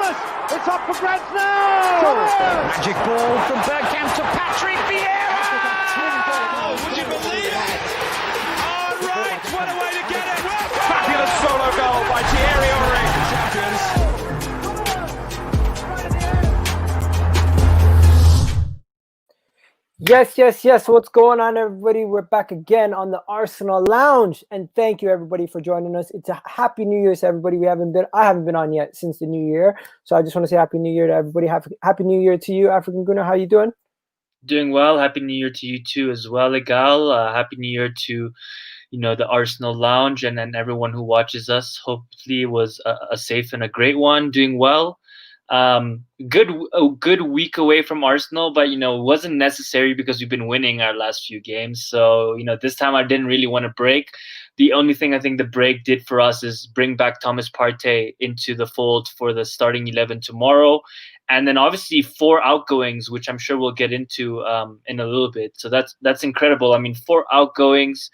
It's up for grabs now! Magic ball from Bergkamp to Patrick Vieira! Oh, would you believe it? Oh, right, what a way to get it! Fabulous solo goal by Thierry Henry. Champions. Yes. What's going on, everybody? We're back again on the Arsenal Lounge, and thank you, everybody, for joining us. It's a happy New Year to everybody. I haven't been on yet since the New Year, so I just want to say happy New Year to everybody. Happy New Year to you, African Gunnar. How you doing? Doing well. Happy New Year to you too, as well, Igal. Happy New Year to the Arsenal Lounge and everyone who watches us. Hopefully, it was a safe and a great one. Doing well. A good week away from Arsenal, but it wasn't necessary because we've been winning our last few games. So this time I didn't really want to break. The only thing I think the break did for us is bring back Thomas Partey into the fold for the starting 11 tomorrow, and then obviously 4 outgoings, which I'm sure we'll get into in a little bit. So that's incredible. I mean, 4 outgoings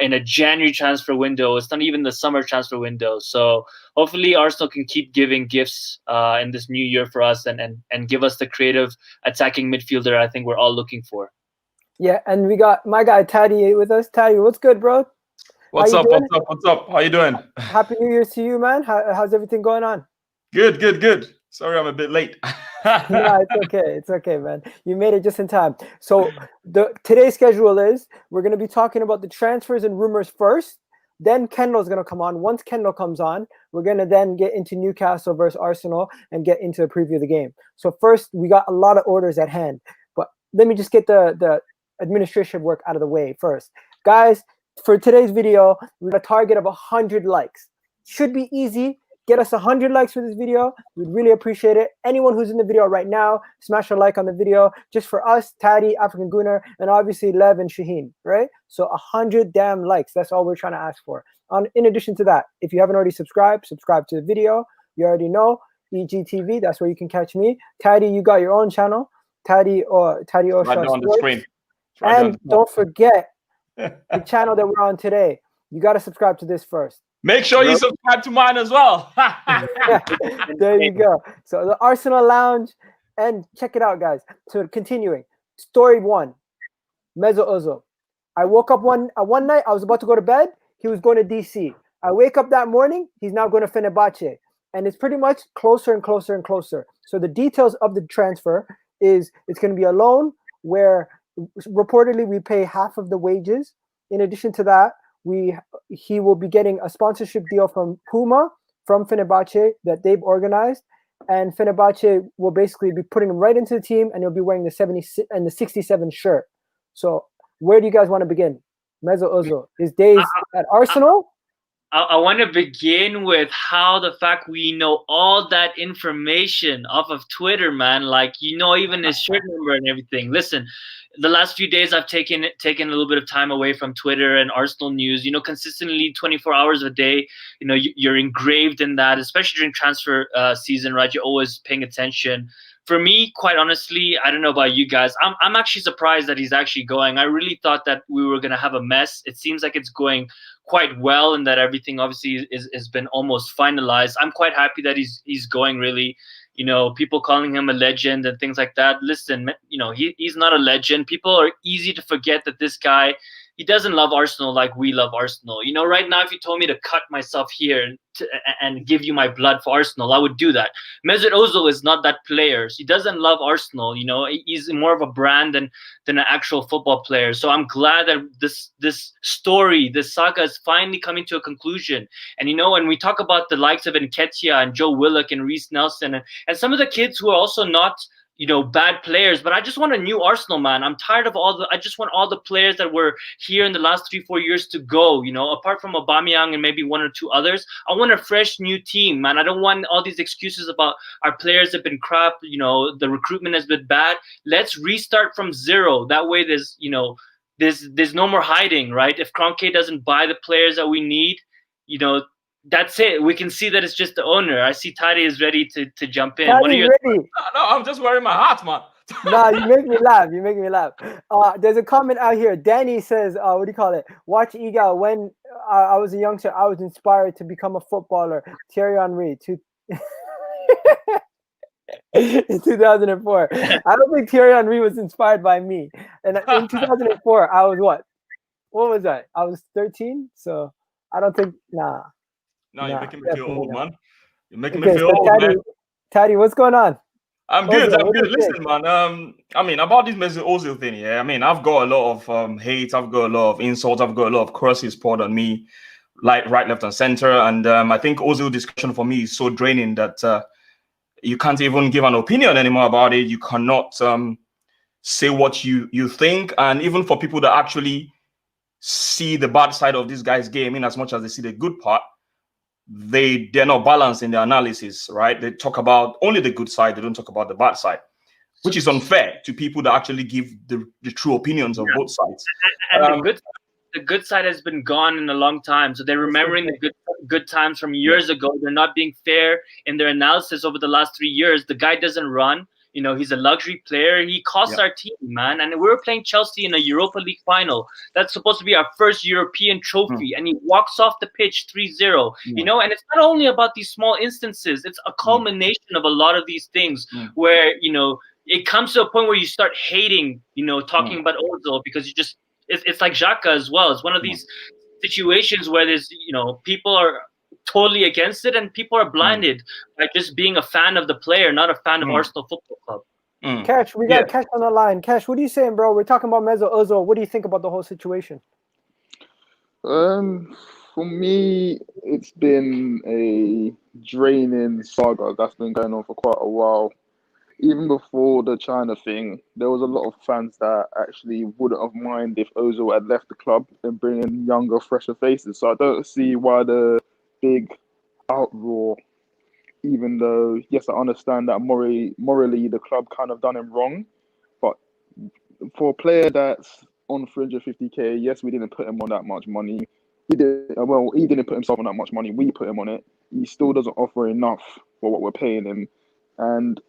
in a January transfer window. It's not even the summer transfer window. So hopefully Arsenal can keep giving gifts in this new year for us and give us the creative attacking midfielder I think we're all looking for. Yeah, and we got my guy Taddy with us. Taddy, what's good, bro? What's up? How you doing? Happy New Year to you, man. How's everything going on? Good. Sorry, I'm a bit late. No, it's okay, man. You made it just in time. So today's schedule is we're going to be talking about the transfers and rumors first. Then Kendall's going to come on. Once Kendall comes on, we're going to then get into Newcastle versus Arsenal and get into the preview of the game. So first, we got a lot of orders at hand. But let me just get the administrative work out of the way first. Guys, for today's video, we have a target of 100 likes. Should be easy. Get us 100 likes for this video. We'd really appreciate it. Anyone who's in the video right now, smash a like on the video. Just for us, Taddy, African Gunnar, and obviously Lev and Shaheen, right? So 100 damn likes. That's all we're trying to ask for. In addition to that, if you haven't already subscribe to the video. You already know, EGTV, that's where you can catch me. Taddy, you got your own channel. Taddy Osha Right on the screen. And don't forget the channel that we're on today. You got to subscribe to this first. Make sure you subscribe to mine as well. Yeah, there you go. So the Arsenal Lounge, and check it out, guys. So continuing, story 1, Mesut Ozil. I woke up one night. I was about to go to bed. He was going to DC. I wake up that morning. He's now going to Fenerbahce, and it's pretty much closer and closer and closer. So the details of the transfer is it's going to be a loan where reportedly we pay half of the wages. In addition to that, he will be getting a sponsorship deal from Puma, from Fenerbahce, that they've organized, and Fenerbahce will basically be putting him right into the team, and he'll be wearing the 70 and the 67 shirt. So where do you guys want to begin? Mesut Ozil, his days at Arsenal? I want to begin with how the fact we know all that information off of Twitter, man. Like, even his shirt number and everything. Listen, the last few days I've taken a little bit of time away from Twitter and Arsenal news. Consistently 24 hours a day. You're engraved in that, especially during transfer season, right? You're always paying attention. For me, quite honestly, I don't know about you guys. I'm actually surprised that he's actually going. I really thought that we were gonna have a mess. It seems like it's going quite well, and that everything obviously has been almost finalized. I'm quite happy that he's going. Really, people calling him a legend and things like that. Listen, he's not a legend. People are easy to forget that this guy, he doesn't love Arsenal like we love Arsenal. Right now, if you told me to cut myself here and give you my blood for Arsenal, I would do that. Mesut Ozil is not that player. He doesn't love Arsenal. He's more of a brand than an actual football player. So I'm glad that this story, this saga is finally coming to a conclusion. And when we talk about the likes of Nketiah and Joe Willock and Reece Nelson and some of the kids who are also not bad players, but I just want a new Arsenal, man. I'm tired of I just want all the players that were here in the last 3-4 years to go, apart from Aubameyang and maybe 1 or 2 others. I want a fresh new team, man. I don't want all these excuses about our players have been crap, the recruitment has been bad. Let's restart from zero. That way there's no more hiding, right? If Kroenke doesn't buy the players that we need, that's it. We can see that it's just the owner. I see Taddy is ready to jump in. What are your No, I'm just wearing my hat, man. No, you make me laugh. There's a comment out here. Danny says, what do you call it? Watch Igal. When I was a youngster, I was inspired to become a footballer. Thierry Henry. in 2004. I don't think Thierry Henry was inspired by me. And in 2004, I was what? What was I? I was 13. So I don't think. Nah. No, you're making me feel old, man. You're making me Okay, feel so old, man. Taddy, what's going on? I'm good. I'm good. Listen, man. I mean, about this Mesut Ozil thing, yeah. I mean, I've got a lot of hate. I've got a lot of insults. I've got a lot of curses poured on me, like right, left, and center. And I think Ozil discussion for me is so draining that you can't even give an opinion anymore about it. You cannot say what you think. And even for people that actually see the bad side of this guy's game, in as much as they see the good part, they're not balanced in their analysis, right? They talk about only the good side. They don't talk about the bad side, which is unfair to people that actually give the true opinions of both sides. And the good side has been gone in a long time. So they're remembering the good times from years ago. They're not being fair in their analysis over the last 3 years. The guy doesn't run. You know, he's a luxury player. He costs our team, man. And we were playing Chelsea in a Europa League final. That's supposed to be our first European trophy. And he walks off the pitch 3-0. You know, and it's not only about these small instances. It's a culmination of a lot of these things where, you know, it comes to a point where you start hating, you know, talking about Ozil because you just, it's like Xhaka as well. It's one of these situations where there's, you know, people are totally against it and people are blinded by just being a fan of the player, not a fan of Arsenal Football Club. Cash, we got Cash on the line. Cash, what are you saying, bro? We're talking about Mesut Ozil. What do you think about the whole situation? For me, it's been a draining saga that's been going on for quite a while. Even before the China thing, there was a lot of fans that actually wouldn't have minded if Ozil had left the club and bring in younger, fresher faces. So I don't see why the big outroar, even though, yes, I understand that morally the club kind of done him wrong. But for a player that's on 350k, yes, we didn't put him on that much money. He didn't put himself on that much money. We put him on it. He still doesn't offer enough for what we're paying him. And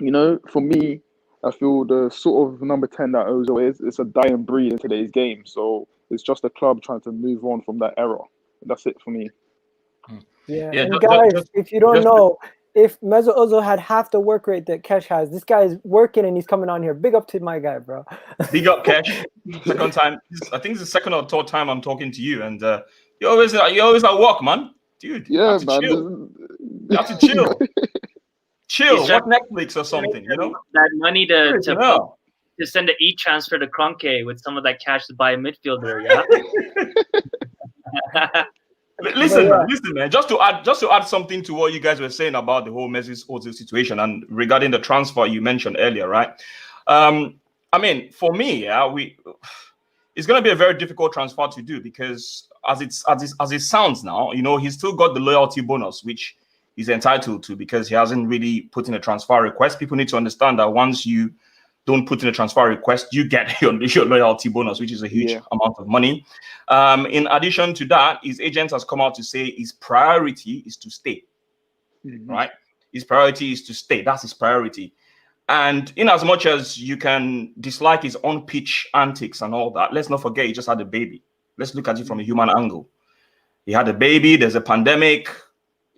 you know, for me, I feel the sort of number 10 that Ozil is, it's a dying breed in today's game. So it's just a club trying to move on from that era. That's it for me. Yeah, and guys, if you don't know, if Mesut Ozil had half the work rate that Kesh has, this guy is working and he's coming on here. Big up to my guy, bro. Big up, Kesh. Second time, I think it's the second or third time I'm talking to you, and you're always at work, man, dude. Yeah, man. You have to chill. Chill. Watch Netflix or something. You know that money to send an e-transfer to Kroenke with some of that cash to buy a midfielder. Yeah. Listen, man. Just to add something to what you guys were saying about the whole Mesut Ozil situation and regarding the transfer you mentioned earlier, right? I mean, for me, it's going to be a very difficult transfer to do because as it sounds now, you know, he's still got the loyalty bonus, which he's entitled to because he hasn't really put in a transfer request. People need to understand that once you don't put in a transfer request, you get your loyalty bonus, which is a huge amount of money. In addition to that, his agent has come out to say his priority is to stay, right? His priority is to stay. That's his priority. And in as much as you can dislike his on-pitch antics and all that, let's not forget he just had a baby. Let's look at it from a human angle. He had a baby. There's a pandemic.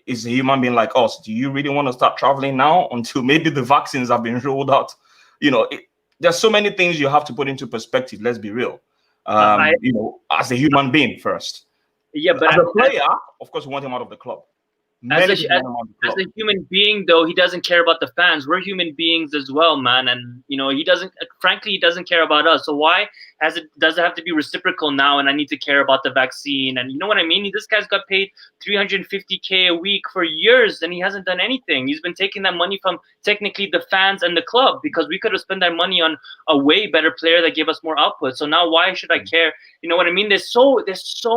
Is a human being like us. Do you really want to start traveling now until maybe the vaccines have been rolled out? You know, there's so many things you have to put into perspective. Let's be real. You know, as a human being first. Yeah, but as a player, of course, we want him out of the club. As a human being, though, he doesn't care about the fans. We're human beings as well, man. And, you know, he doesn't care about us. So why does it have to be reciprocal now? And I need to care about the vaccine. And you know what I mean? This guy's got paid $350K a week for years and he hasn't done anything. He's been taking that money from technically the fans and the club because we could have spent that money on a way better player that gave us more output. So now why should I care? You know what I mean? There's so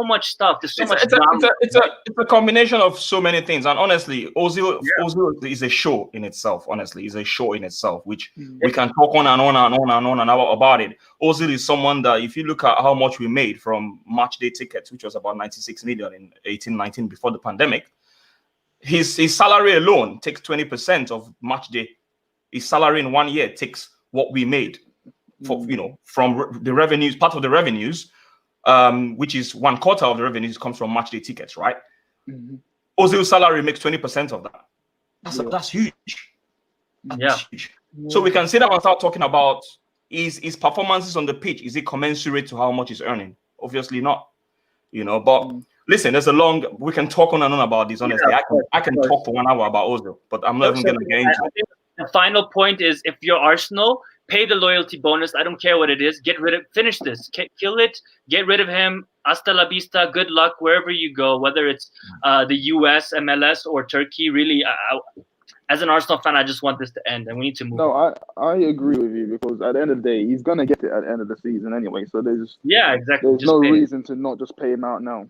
much stuff. There's so much drama. It's a combination of so many things. And honestly, Ozil is a show in itself. Honestly, is a show in itself, which we can talk on and on and on and on and on about it. Ozil is someone that, if you look at how much we made from match day tickets, which was about 96 million in 18-19 before the pandemic, his salary alone takes 20% of match day. His salary in 1 year takes what we made for from the revenues. Part of the revenues, which is 1/4 of the revenues, comes from match day tickets, right? Ozil's salary makes 20% of that. That's huge. Yeah. So we can sit down and start talking about his performances on the pitch. Is it commensurate to how much he's earning? Obviously not. But listen, we can talk on and on about this. Honestly, I can talk for 1 hour about Ozil, but I'm not even going to get into it. The final point is, if you're Arsenal, pay the loyalty bonus. I don't care what it is. Finish this. Kill it. Get rid of him. Hasta la vista. Good luck wherever you go, whether it's the US, MLS, or Turkey. Really, as an Arsenal fan, I just want this to end, and we need to move on. I agree with you, because at the end of the day, he's going to get it at the end of the season anyway. So there's exactly. There's no reason to not just pay him out now.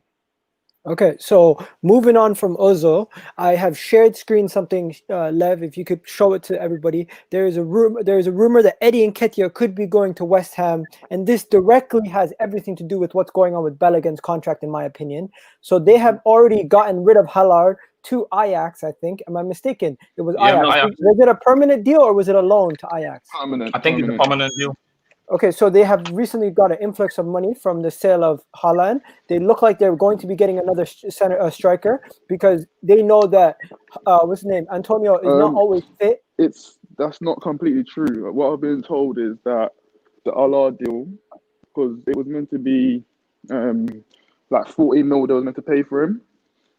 Okay, so moving on from Ozil, I have shared screen something, Lev, if you could show it to everybody. There is a rumor that Eddie Nketiah could be going to West Ham, and this directly has everything to do with what's going on with Balogun's contract, in my opinion. So they have already gotten rid of Haller to Ajax, I think. Am I mistaken? It was Ajax. Ajax. Was it a permanent deal or was it a loan to Ajax? I think it's a permanent deal. Okay, so they have recently got an influx of money from the sale of Haaland. They look like they're going to be getting another striker, because they know that what's his name, Antonio, is not always fit. That's not completely true. What I've been told is that the Haller deal, because it was meant to be like 40 mil they was meant to pay for him.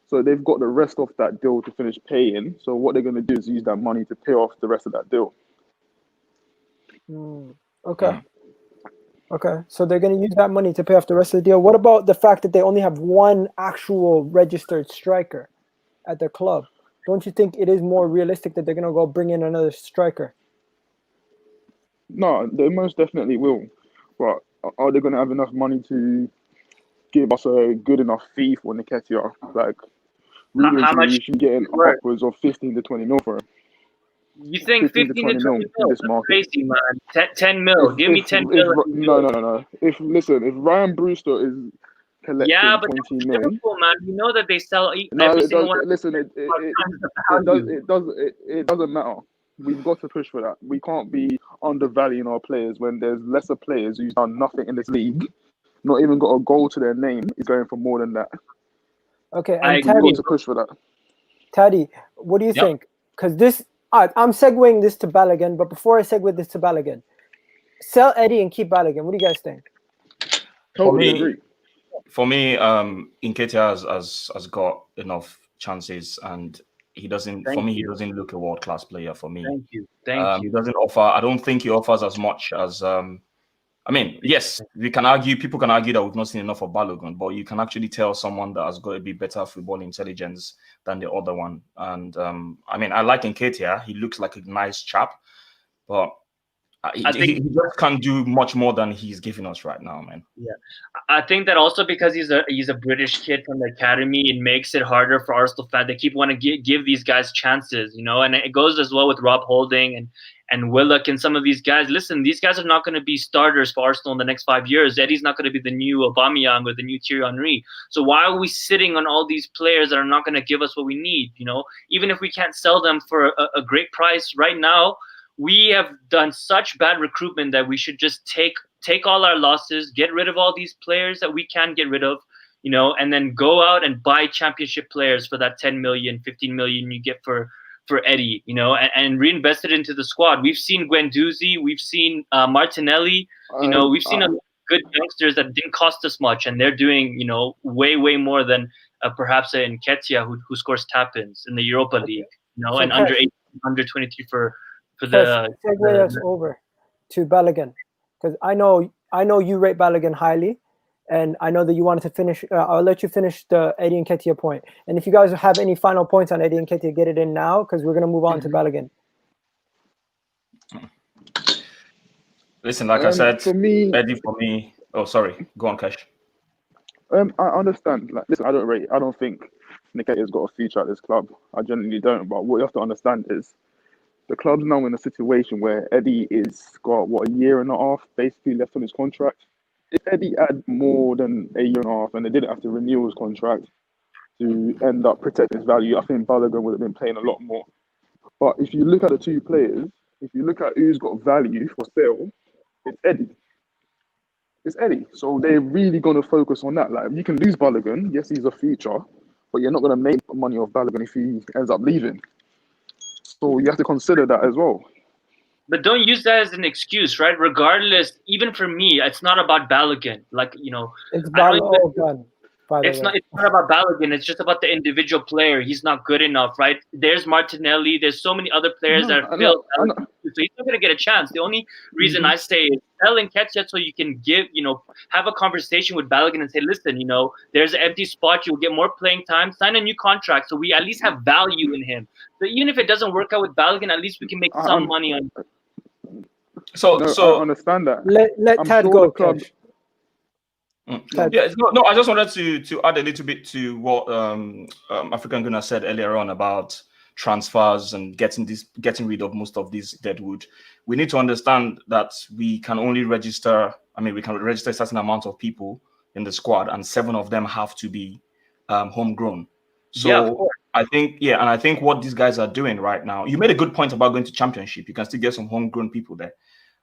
So they've got the rest of that deal to finish paying. So what they're going to do is use that money to pay off the rest of that deal. Okay. Okay, so they're going to use that money to pay off the rest of the deal. What about the fact that they only have one actual registered striker at their club? Don't you think it is more realistic that they're going to go bring in another striker? No, they most definitely will. But are they going to have enough money to give us a good enough fee for Nketiah? Like, really, how much we should get upwards of 15 to 20 mil for him. You think 15 to 20 mil? That's crazy, man. 10 mil. Give me 10 mil. No. If Ryan Brewster is collecting 20 mil, Liverpool, man, you know that they sell every single one. Listen, it doesn't matter. We've got to push for that. We can't be undervaluing our players when there's lesser players who've done nothing in this league, not even got a goal to their name, is going for more than that. Okay, and Taddy, we've got to push for that. Taddy, what do you think? Because this, I'm segueing this to Balogun, but before I segue this to Balogun, sell Eddie and keep Balogun. What do you guys think? Totally agree. For me, Nketiah has got enough chances, and he doesn't. He doesn't look a world-class player. For me, Thank you. He doesn't offer. I don't think he offers as much as. I mean, yes, we can argue. People can argue that we've not seen enough of Balogun, but you can actually tell someone that has got to be better football intelligence than the other one. And I mean, I like Nketiah. He looks like a nice chap, but he just can't do much more than he's giving us right now, man. Yeah, I think that also because he's a British kid from the academy, it makes it harder for Arsenal fans. They keep wanting to give these guys chances, and it goes as well with Rob Holding and Willock and some of these guys. Listen, these guys are not going to be starters for Arsenal in the next 5 years. Eddie's not going to be the new Aubameyang or the new Thierry Henry. So why are we sitting on all these players that are not going to give us what we need? Even if we can't sell them for a great price right now, we have done such bad recruitment that we should just take all our losses, get rid of all these players that we can get rid of, and then go out and buy championship players for that 10 million, 15 million you get for Eddie, and reinvest it into the squad. We've seen Guendouzi, we've seen Martinelli, we've seen good youngsters that didn't cost us much, and they're doing, way, way more than perhaps an Nketiah who scores tap-ins in the Europa League, so and under 18, under 23 for the segue us over to Balogun, because I know you rate Balogun highly, and I know that you wanted to finish. I'll let you finish the Eddie Nketiah point, and if you guys have any final points on Eddie Nketiah, get it in now, because we're gonna move on to Balogun. Listen, like I said, for me, Eddie for me. Oh, sorry, go on, Cash. I understand. Listen, I don't think Nketiah's got a future at this club. I genuinely don't. But what you have to understand is, the club's now in a situation where Eddie is got a year and a half basically left on his contract. If Eddie had more than a year and a half and they didn't have to renew his contract to end up protecting his value, I think Balogun would have been playing a lot more. But if you look at the two players, if you look at who's got value for sale, it's Eddie. It's Eddie. So they're really going to focus on that. Like, you can lose Balogun, yes, he's a future, but you're not going to make money off Balogun if he ends up leaving. So you have to consider that as well. But don't use that as an excuse, right? Regardless, even for me, it's not about Balogun. Like, It's I don't even- Balogun. By the It's way. not about Balogun. It's just about the individual player. He's not good enough, right? There's Martinelli. There's so many other players that are filled. I know. So he's not gonna get a chance. The only reason I say is tell Nketiah so you can have a conversation with Balogun and say, listen, there's an empty spot. You'll get more playing time. Sign a new contract so we at least have value in him. So even if it doesn't work out with Balogun, at least we can make some money on. So I understand that. Let I'm Tad sure go, the club- Kesh. Yeah, no, I just wanted to add a little bit to what African Gunnar said earlier on about transfers and getting rid of most of these deadwood. We need to understand that we can only register. We can register a certain amount of people in the squad, and 7 of them have to be homegrown. So I think what these guys are doing right now. You made a good point about going to championship. You can still get some homegrown people there.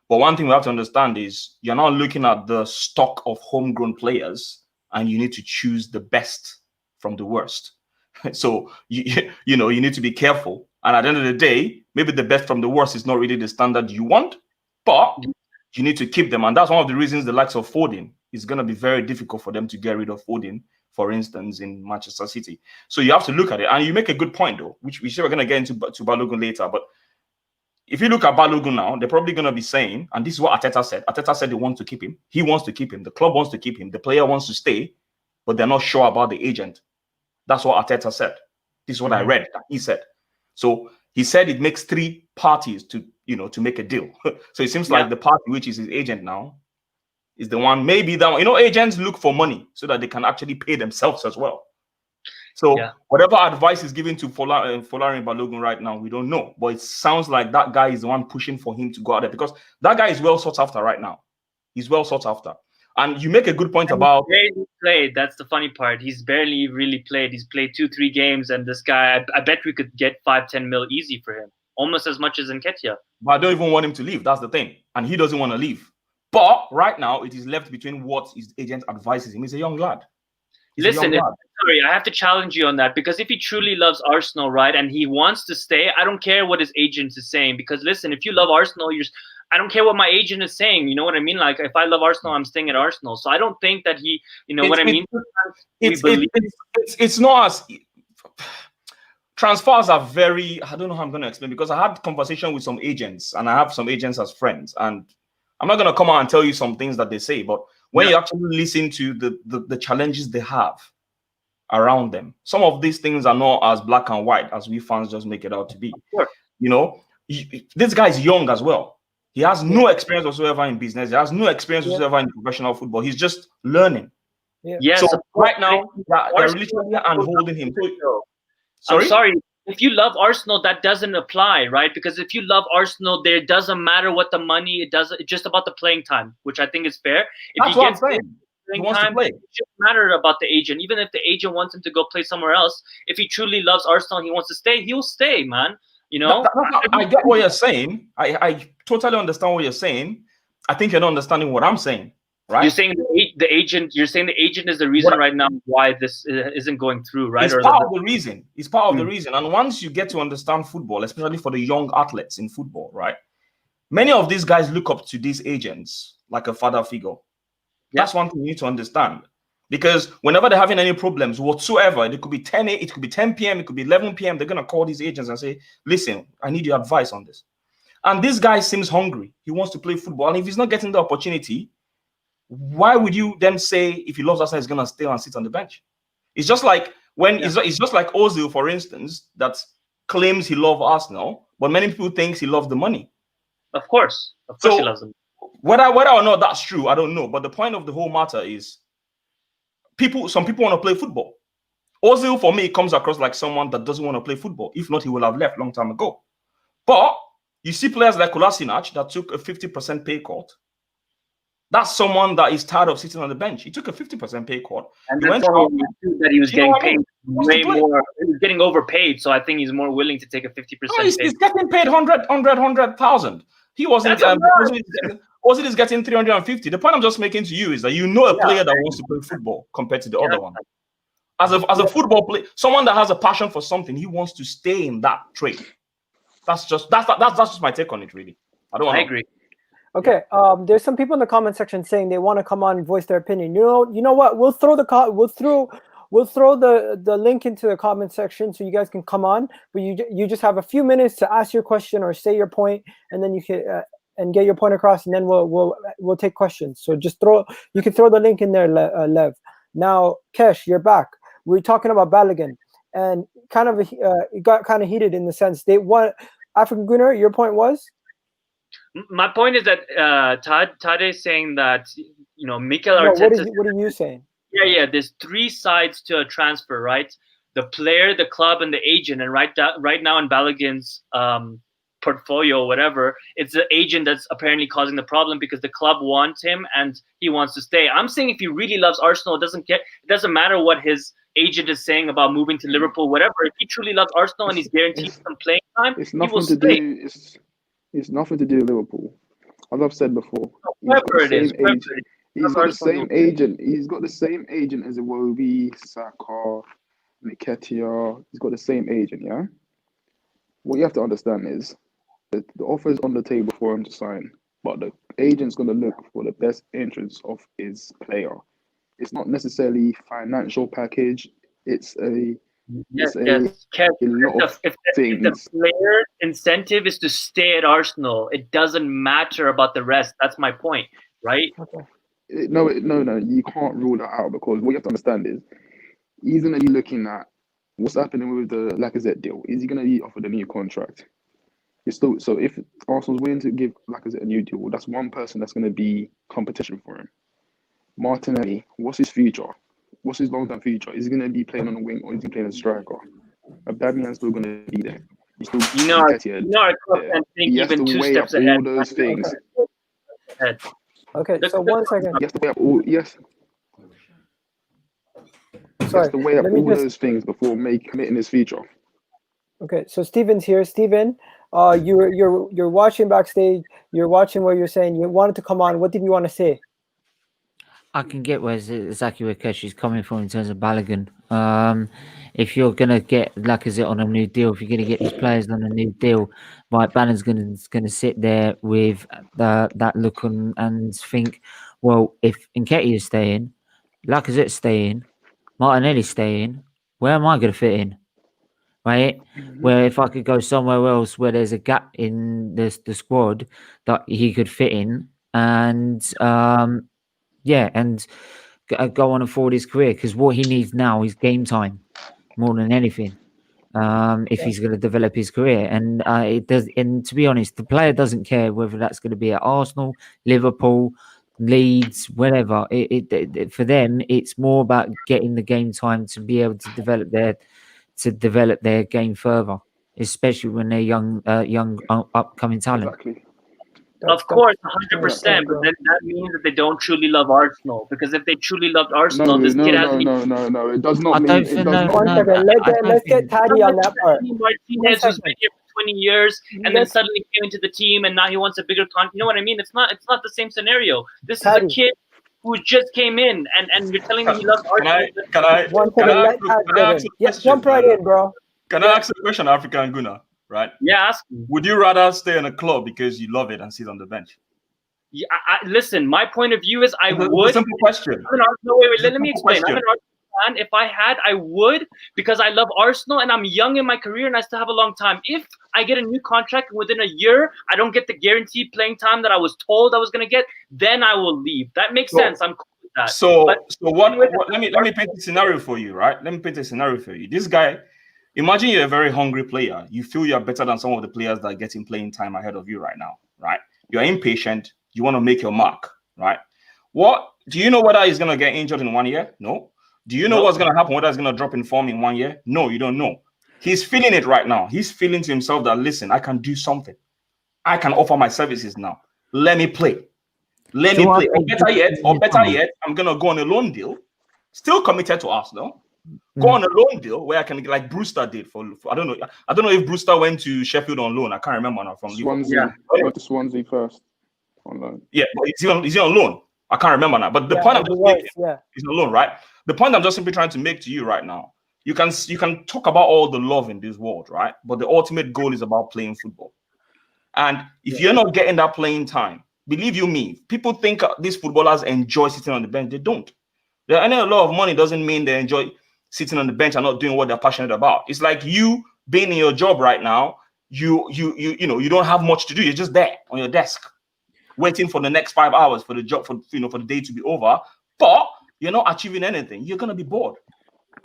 But one thing we have to understand is you're not looking at the stock of homegrown players, and you need to choose the best from the worst. So you need to be careful. And at the end of the day, maybe the best from the worst is not really the standard you want, but you need to keep them. And that's one of the reasons the likes of Foden is going to be very difficult for them to get rid of Foden, for instance, in Manchester City. So you have to look at it. And you make a good point, though, which we sure we're going to get into to Balogun later. But if you look at Balogun now, they're probably going to be saying, and this is what Arteta said. Arteta said they want to keep him. He wants to keep him. The club wants to keep him. The player wants to stay, but they're not sure about the agent. That's what Arteta said. This is what I read that he said. So he said it makes 3 parties to make a deal. So it seems like the party, which is his agent now, is the one, maybe that one. Agents look for money so that they can actually pay themselves as well. So whatever advice is given to Folarin Balogun right now, we don't know. But it sounds like that guy is the one pushing for him to go out there, because that guy is well sought after right now. He's well sought after. And you make a good point about... He's barely played. That's the funny part. He's barely really played. He's played 2-3 games, and this guy, I bet we could get 5-10 mil easy for him. Almost as much as Nketiah. But I don't even want him to leave. That's the thing. And he doesn't want to leave. But right now, it is left between what his agent advises him. He's a young lad. Listen, sorry, I have to challenge you on that, because if he truly loves Arsenal, right, and he wants to stay, I don't care what his agent is saying. Because listen, if you love Arsenal, I don't care what my agent is saying. You know what I mean? Like, if I love Arsenal, I'm staying at Arsenal. So I don't think that he, what I mean? It's not as... Transfers are very... I don't know how I'm going to explain, because I had conversation with some agents, and I have some agents as friends, and I'm not going to come out and tell you some things that they say, but when you actually listen to the challenges they have around them, some of these things are not as black and white as we fans just make it out to be. Sure. This guy is young as well. He has no experience whatsoever in business. He has no experience whatsoever in professional football. He's just learning. Yeah. So right now, they're literally holding him. I'm sorry. If you love Arsenal, that doesn't apply, right? Because if you love Arsenal, there doesn't matter what the money, it's just about the playing time, which I think is fair. That's what I'm saying. He wants to play. It doesn't matter about the agent. Even if the agent wants him to go play somewhere else, if he truly loves Arsenal and he wants to stay, he'll stay, man. I get what you're saying. I totally understand what you're saying. I think you're not understanding what I'm saying. Right? You're saying the agent. You're saying the agent is the reason right now why this isn't going through, right? It's part of the reason. It's part of the reason. And once you get to understand football, especially for the young athletes in football, right? Many of these guys look up to these agents like a father figure. That's one thing you need to understand. Because whenever they're having any problems whatsoever, it could be 10 p.m., it could be 11 p.m., they're gonna call these agents and say, "Listen, I need your advice on this." And this guy seems hungry. He wants to play football, and if he's not getting the opportunity, why would you then say if he loves Arsenal, he's gonna stay and sit on the bench? It's just like it's just like Ozil, for instance, that claims he loves Arsenal, but many people think he loves the money. Of course he loves them. Whether or not that's true, I don't know. But the point of the whole matter is, some people want to play football. Ozil, for me, comes across like someone that doesn't want to play football. If not, he will have left long time ago. But you see players like Kolasinac that took a 50% pay cut. That's someone that is tired of sitting on the bench. He took a 50% pay cut. And that's that he was getting paid way more. He was getting overpaid, so I think he's more willing to take a 50%. No, he's getting paid 100,000. He wasn't. Ozil is getting 350. The point I'm just making to you is that a player that wants to play football compared to the other one. As a football player, someone that has a passion for something, he wants to stay in that trade. That's just my take on it, really. I agree. Okay. There's some people in the comment section saying they want to come on and voice their opinion. You know what? We'll throw the link into the comment section so you guys can come on. But you just have a few minutes to ask your question or say your point, and then you can and get your point across, and then we'll take questions. So you can throw the link in there, Lev. Now, Kesh, you're back. We're talking about Balogun, and kind of it got kind of heated in the sense they won. African Gunnar, your point was? My point is that Todd is saying that Mikel Arteta. What are you saying? Yeah. There's three sides to a transfer, right? The player, the club, and the agent. And right now in Balogun's portfolio, whatever, it's the agent that's apparently causing the problem because the club wants him and he wants to stay. I'm saying if he really loves Arsenal, it doesn't matter what his agent is saying about moving to Liverpool, whatever. If he truly loves Arsenal and he's guaranteed some playing time, he will stay. It's nothing to do with Liverpool. As I've said before, He's got the same agent. He's got the same agent as Iwobi, Saka, Nketiah. He's got the same agent, yeah? What you have to understand is that the offer is on the table for him to sign, but the agent's going to look for the best interests of his player. It's not necessarily financial package. It's a Yes. lot of things. If the player incentive is to stay at Arsenal, it doesn't matter about the rest. That's my point, right? Okay. No, you can't rule that out because what you have to understand is he's going to be looking at what's happening with the Lacazette deal. Is he going to be offered a new contract? So if Arsenal's willing to give Lacazette a new deal, that's one person that's going to be competition for him. Martinelli, what's his future? What's his long-term future? Is he going to be playing on the wing or is he playing as a striker? Aubameyang's still going to be there. Our club can think even 2 steps ahead. All those things. Okay, so 1 second. You have to weigh up all. Yes. Sorry. You have to weigh up all those things before committing his future. Okay, so Steven's here. Steven, you're watching backstage. You're watching what you're saying. You wanted to come on. What did you want to say? I can get exactly where Kesh is coming from in terms of Balogun. If you're gonna get Lacazette on a new deal, if you're gonna get these players on a new deal, right, Ballon's gonna sit there with that look and think, well, if Nketiah is staying, Lacazette's staying, Martinelli's staying, where am I gonna fit in? Right? Where if I could go somewhere else where there's a gap in the squad that he could fit in and and go on and forward his career, because what he needs now is game time more than anything. If he's going to develop his career, and it does. And to be honest, the player doesn't care whether that's going to be at Arsenal, Liverpool, Leeds, whatever. For them, it's more about getting the game time to be able to develop their game further, especially when they're young upcoming talent. Exactly. Of course, 100%. But then that means that they don't truly love Arsenal. Because if they truly loved Arsenal, this kid has been. No. It does not mean. Let's get Taddy on that part. Martinez, who's been here for 20 years, and then suddenly came into the team, and now he wants a bigger contract. You know what I mean? It's not the same scenario. This is a kid who just came in, and you're telling me he loves Arsenal. Can I jump right in, bro. Can I ask a question, African Gunnar? Right? Yeah, ask. Would you rather stay in a club because you love it and sit on the bench? Yeah, listen, my point of view is I would. Simple question. Let me explain. I'm an Arsenal fan. If I had, I would, because I love Arsenal and I'm young in my career and I still have a long time. If I get a new contract and within a year I don't get the guaranteed playing time that I was told I was going to get, then I will leave. That makes sense. I'm cool with that. Let me paint a scenario for you, right? Let me paint a scenario for you. This guy. Imagine you're a very hungry player. You feel you're better than some of the players that are getting playing time ahead of you right now, right? You're impatient. You want to make your mark, right? Do you know whether he's going to get injured in 1 year? No. Do you know what's going to happen, whether he's going to drop in form in 1 year? No, you don't know. He's feeling it right now. He's feeling to himself that, listen, I can do something. I can offer my services now. Let me play. Or better yet, I'm going to go on a loan deal, still committed to Arsenal. Go on a loan deal where I can, like Brewster did for I don't know if Brewster went to Sheffield on loan. I can't remember now from Swansea. Went to Swansea first on loan. Yeah, but is he on loan? I can't remember now. But the point I'm just making is on loan, right? The point I'm just simply trying to make to you right now You can talk about all the love in this world, right? But the ultimate goal is about playing football. And if you're not getting that playing time, believe you me, people think these footballers enjoy sitting on the bench. They don't. They're earning a lot of money doesn't mean they enjoy sitting on the bench and not doing what they're passionate about. It's like you being in your job right now. You don't have much to do. You're just there on your desk, waiting for the next 5 hours for the job for the day to be over. But you're not achieving anything. You're gonna be bored,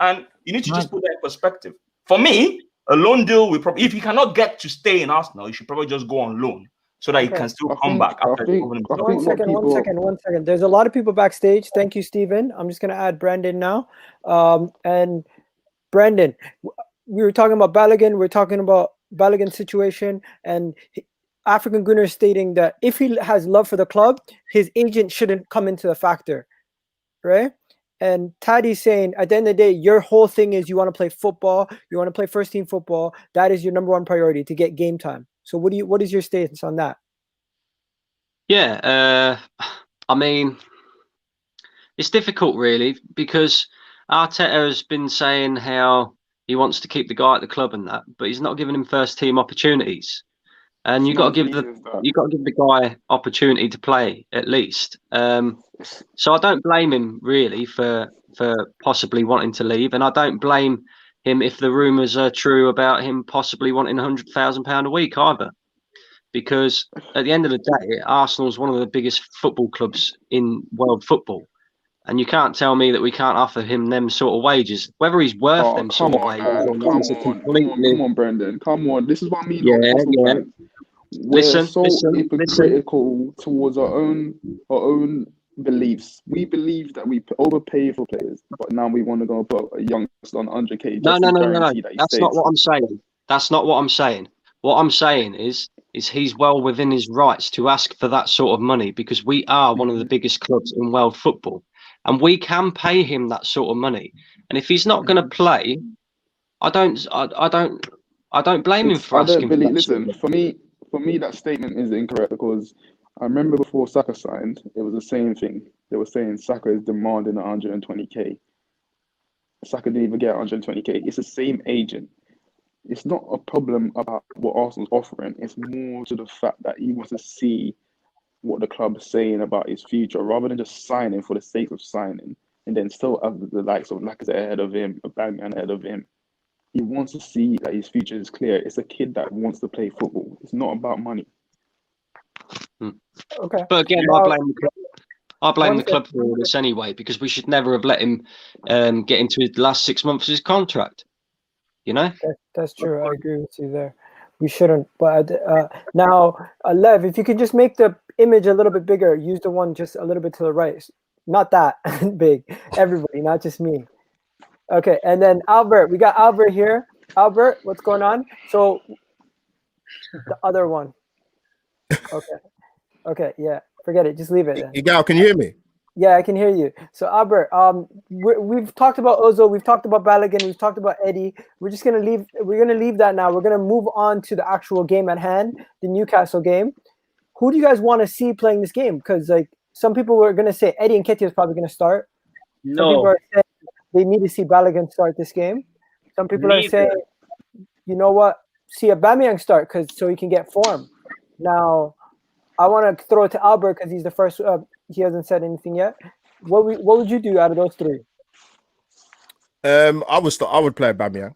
and you need to just put that in perspective. For me, a loan deal will probably, if you cannot get to stay in Arsenal, you should probably just go on loan so that you can still come back after. One second. There's a lot of people backstage. Thank you, Stephen. I'm just gonna add Brandon now. And Brandon, we were talking about Balogun. We're talking about Balogun's situation, and African Gunner stating that if he has love for the club, his agent shouldn't come into the factor, right? And Taddy's saying, at the end of the day, your whole thing is you want to play football, you want to play first team football. That is your number one priority, to get game time. So what is your stance on that? Yeah, I mean, it's difficult really, because Arteta has been saying how he wants to keep the guy at the club and that, but he's not giving him first team opportunities. And you got to give the guy opportunity to play at least. So I don't blame him really for possibly wanting to leave, and I don't blame him if the rumours are true about him possibly wanting £100,000 a week either. Because at the end of the day, Arsenal's one of the biggest football clubs in world football. And you can't tell me that we can't offer him them sort of wages. Whether he's worth them sort of wages or not is a completely... Come on, Brendan. Come on. This is what I mean. Yeah. We're so hypocritical towards our own beliefs. We believe that we overpay for players, but now we want to go put a youngster on 100k. No. That's not what I'm saying. That's not what I'm saying. What I'm saying is he's well within his rights to ask for that sort of money, because we are one of the biggest clubs in world football. And we can pay him that sort of money. And if he's not going to play, I don't blame him for asking. Listen, for me, that statement is incorrect, because I remember before Saka signed, it was the same thing. They were saying Saka is demanding 120k. Saka didn't even get 120k. It's the same agent. It's not a problem about what Arsenal's offering. It's more to the fact that he wants to see what the club is saying about his future, rather than just signing for the sake of signing, and then still have the likes of Lacazette ahead of him, Aubameyang ahead of him. He wants to see that his future is clear. It's a kid that wants to play football. It's not about money. Okay. But again, I blame the club for all this anyway, because we should never have let him get into his last 6 months of his contract. You know? That's true. I agree with you there. We shouldn't. But now, Lev, if you could just make the image a little bit bigger, use the one just a little bit to the right. Not that big. Everybody, not just me. Okay, and then Albert. We got Albert here. Albert, what's going on? So the other one. Okay, yeah. Forget it. Just leave it then. Igal, can you hear me? Yeah, I can hear you. So Albert, we've talked about Ozil, we've talked about Balogun, we've talked about Eddie. We're gonna leave that now. We're gonna move on to the actual game at hand, the Newcastle game. Who do you guys want to see playing this game? Because like some people were gonna say Eddie Nketiah is probably gonna start. No. Some people are saying they need to see Balogun start this game. Some people are saying, you know what, see Aubameyang start so he can get form. Now, I want to throw it to Albert because he's the first. He hasn't said anything yet. What would you do out of those three? I would play Aubameyang.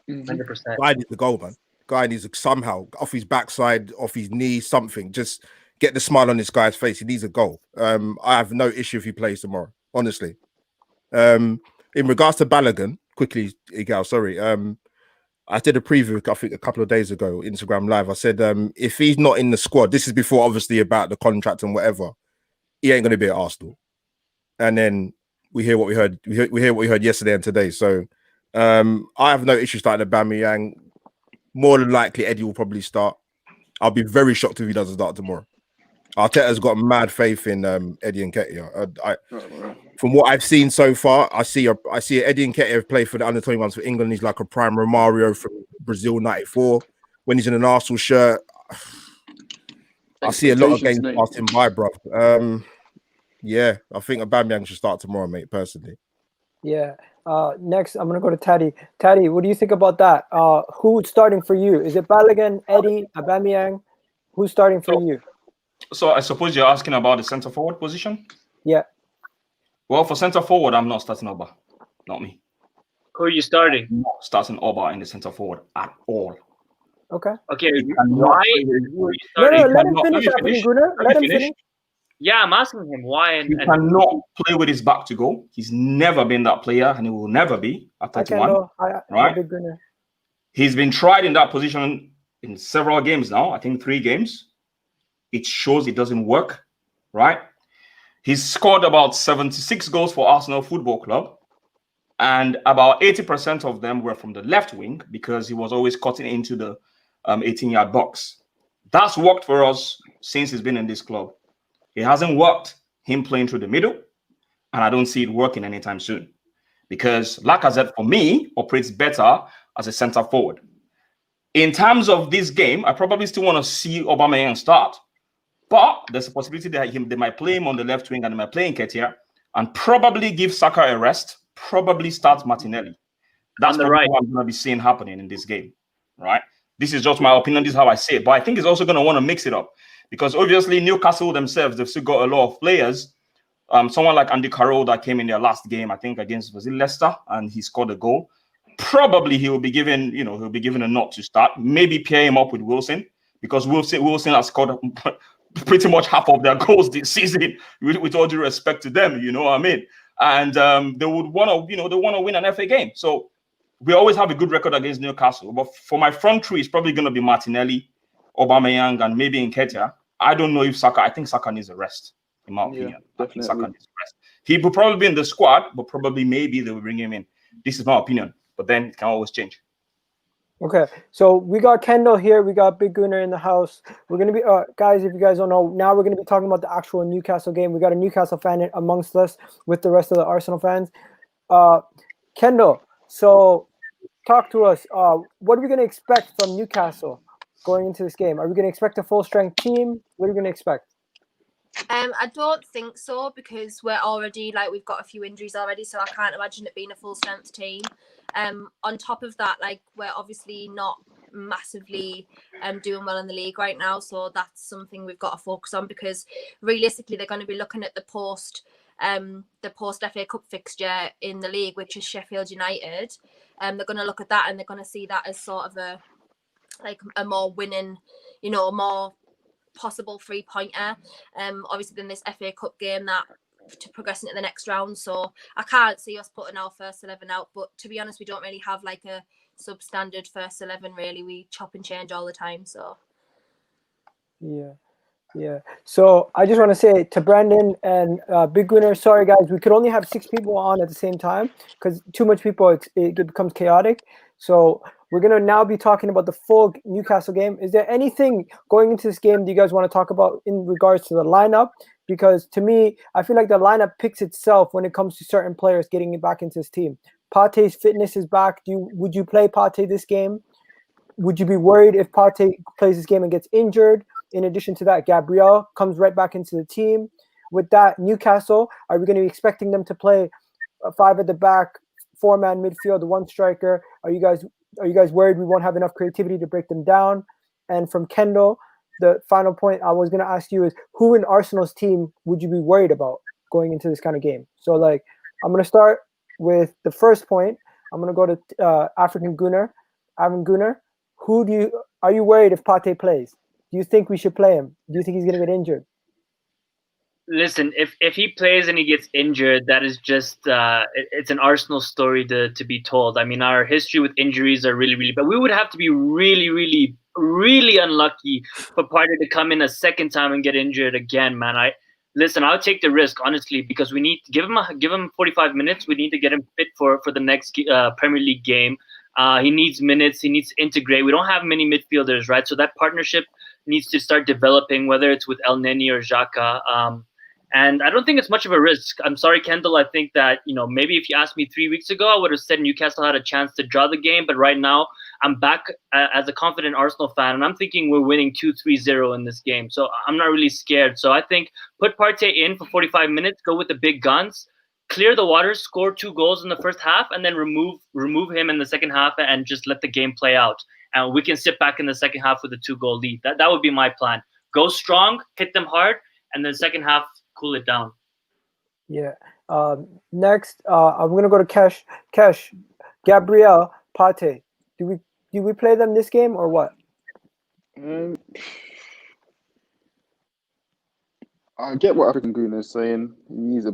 100%. Guy needs the goal, man. Guy needs to somehow off his backside, off his knee, something. Just get the smile on this guy's face. He needs a goal. I have no issue if he plays tomorrow. Honestly. In regards to Balogun, quickly, Igal, sorry. I did a preview, I think, a couple of days ago, Instagram Live. I said, if he's not in the squad, this is before, obviously, about the contract and whatever, he ain't going to be at Arsenal. And then we hear what we heard. We hear what we heard yesterday and today. So I have no issue starting Aubameyang. More than likely, Eddie will probably start. I'll be very shocked if he doesn't start tomorrow. Arteta's got mad faith in Eddie Nketiah. From what I've seen so far, I see Eddie Nketiah play for the under-21s for England. He's like a prime Romario from Brazil '94. When he's in an Arsenal shirt, I see a lot of games passing by, bro. Yeah, I think Aubameyang should start tomorrow, mate, personally. Yeah. Next, I'm gonna go to Taddy. Taddy, what do you think about that? Who's starting for you? Is it Balogun, Eddie, Aubameyang? Who's starting for you? So I suppose you're asking about the centre forward position? Yeah. Well, for centre forward, I'm not starting Oba. Not me. Who are you starting? I'm not starting Oba in the centre forward at all. Okay. Okay, cannot why? play Who are you No, starting? let him cannot- finish, let me African finish. Gunnar. Let him finish. Yeah, I'm asking him why. He cannot play with his back to goal. He's never been that player, and he will never be at 31. I'm right? a big Gunnar. He's been tried in that position in several games now. I think 3 games. It shows it doesn't work, right? He's scored about 76 goals for Arsenal Football Club, and about 80% of them were from the left wing because he was always cutting into the 18-yard box. That's worked for us since he's been in this club. It hasn't worked him playing through the middle, and I don't see it working anytime soon because Lacazette, for me, operates better as a centre forward. In terms of this game, I probably still want to see Aubameyang start, but there's a possibility that they might play him on the left wing and they might play Nketiah and probably give Saka a rest, probably start Martinelli. That's what I'm going to be seeing happening in this game, right? This is just my opinion. This is how I see it. But I think he's also going to want to mix it up because obviously Newcastle themselves, they've still got a lot of players. Someone like Andy Carroll that came in their last game, I think against, was it Leicester, and he scored a goal. Probably he'll be given a nod to start. Maybe pair him up with Wilson because Wilson has scored pretty much half of their goals this season. With all due respect to them, you know what I mean. And they would want to win an FA game. So we always have a good record against Newcastle. But for my front three, it's probably going to be Martinelli, Aubameyang, and maybe Nketiah. I don't know if Saka. I think Saka needs a rest, in my opinion. I think Saka needs a rest. He will probably be in the squad, but probably maybe they will bring him in. This is my opinion. But then it can always change. Okay, so we got Kendall here. We got Big Gunnar in the house. We're going to be, guys, if you guys don't know, now we're going to be talking about the actual Newcastle game. We got a Newcastle fan amongst us with the rest of the Arsenal fans. Kendall, so talk to us. What are we going to expect from Newcastle going into this game? Are we going to expect a full-strength team? What are we going to expect? I don't think so because we're already, we've got a few injuries already, so I can't imagine it being a full-strength team. On top of that, we're obviously not massively doing well in the league right now, so that's something we've got to focus on because realistically they're going to be looking at the post FA Cup fixture in the league, which is Sheffield United. They're going to look at that and they're going to see that as sort of a more winning, a more possible 3-pointer. Obviously then this FA Cup game that to progress into the next round, so I can't see us putting our first 11 out, but to be honest we don't really have a substandard first 11 really. We chop and change all the time, so yeah. So I just want to say to Brandon and Big Winner, sorry guys, we could only have 6 people on at the same time because too much people it becomes chaotic. So we're going to now be talking about the full Newcastle game. Is there anything going into this game do you guys want to talk about in regards to the lineup? Because to me, I feel like the lineup picks itself when it comes to certain players getting back into this team. Partey's fitness is back. Would you play Partey this game? Would you be worried if Partey plays this game and gets injured? In addition to that, Gabriel comes right back into the team. With that, Newcastle, are we going to be expecting them to play 5 at the back, 4-man midfield, 1 striker? Are you guys worried we won't have enough creativity to break them down? And from Kendall, the final point I was going to ask you is who in Arsenal's team would you be worried about going into this kind of game? So I'm going to start with the first point. I'm going to go to African Gunnar. Gunnar, are you worried if Partey plays? Do you think we should play him? Do you think he's going to get injured? Listen, if he plays and he gets injured, that is just it's an Arsenal story to be told. I mean, our history with injuries are really, really bad. We would have to be really, really, really unlucky for Partey to come in a second time and get injured again, man. I'll take the risk, honestly, because we need to give him 45 minutes. We need to get him fit for the next Premier League game. He needs minutes. He needs to integrate. We don't have many midfielders, right? So that partnership needs to start developing, whether it's with El Neni or Xhaka. And I don't think it's much of a risk. I'm sorry, Kendall. I think that, maybe if you asked me 3 weeks ago, I would have said Newcastle had a chance to draw the game. But right now, I'm back as a confident Arsenal fan, and I'm thinking we're winning 2-3-0 in this game. So I'm not really scared. So I think put Partey in for 45 minutes, go with the big guns, clear the water, score 2 goals in the first half, and then remove him in the second half and just let the game play out. And we can sit back in the second half with a 2-goal lead. That would be my plan. Go strong, hit them hard, and then second half, cool it down. Yeah. Next, I'm gonna go to Kesh, Gabriel, Pate. Do we play them this game or what? I get what African Goon is saying. He needs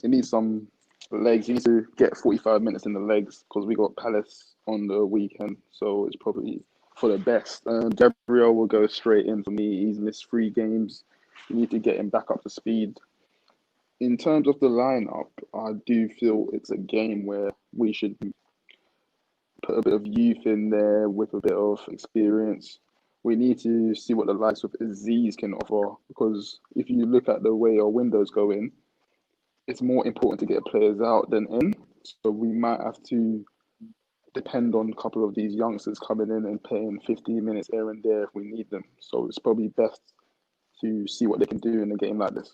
he needs some legs. He needs to get 45 minutes in the legs because we got Palace on the weekend, so it's probably for the best. Gabriel will go straight in for me. He's missed 3 games. We need to get him back up to speed. In terms of the lineup, I do feel it's a game where we should put a bit of youth in there with a bit of experience. We need to see what the likes of Aziz can offer, because if you look at the way our windows go in, it's more important to get players out than in. So we might have to depend on a couple of these youngsters coming in and playing 15 minutes here and there if we need them. So it's probably best to see what they can do in a game like this.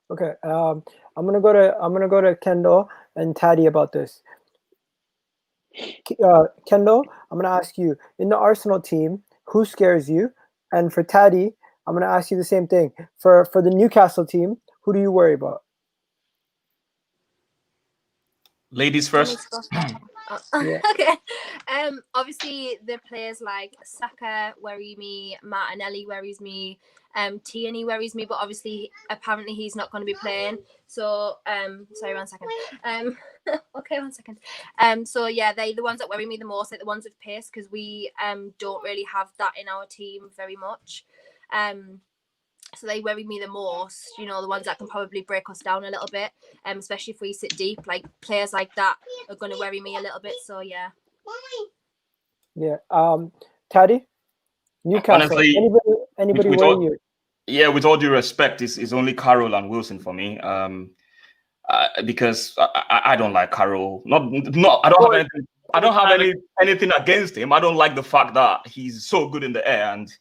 Okay. I'm gonna go to Kendall and Taddy about this. Kendall, I'm gonna ask you, in the Arsenal team, who scares you? And for Taddy, I'm gonna ask you the same thing. For the Newcastle team, who do you worry about? Ladies first. Yeah. Okay. Obviously the players like Saka worry me, Martinelli worries me, Tierney worries me, but obviously apparently he's not going to be playing. So sorry, 1 second. Okay, 1 second. So yeah, they're the ones that worry me the most, like the ones with pace, because we don't really have that in our team very much. So they worry me the most, you know, the ones that can probably break us down a little bit, especially if we sit deep. Like players like that are going to worry me a little bit. So yeah. Yeah. Taddy, Newcastle. Honestly, anybody with worry all- you? Yeah, with all due respect, it's only Carroll and Wilson for me. Because I don't like Carroll. I don't have anything against him. I don't like the fact that he's so good in the air, and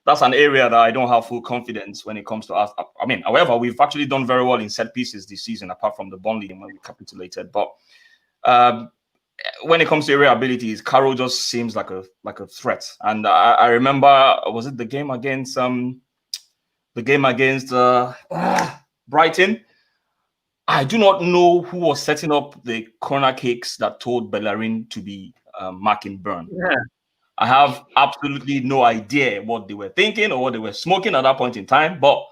that's an area that I don't have full confidence when it comes to us. I mean, however, we've actually done very well in set pieces this season, apart from the Burnley game when we capitulated. But when it comes to area abilities, Carroll just seems like a threat. And I remember, was it the game against Brighton? I do not know who was setting up the corner kicks that told Bellerin to be marking Burn. Yeah. I have absolutely no idea what they were thinking or what they were smoking at that point in time. But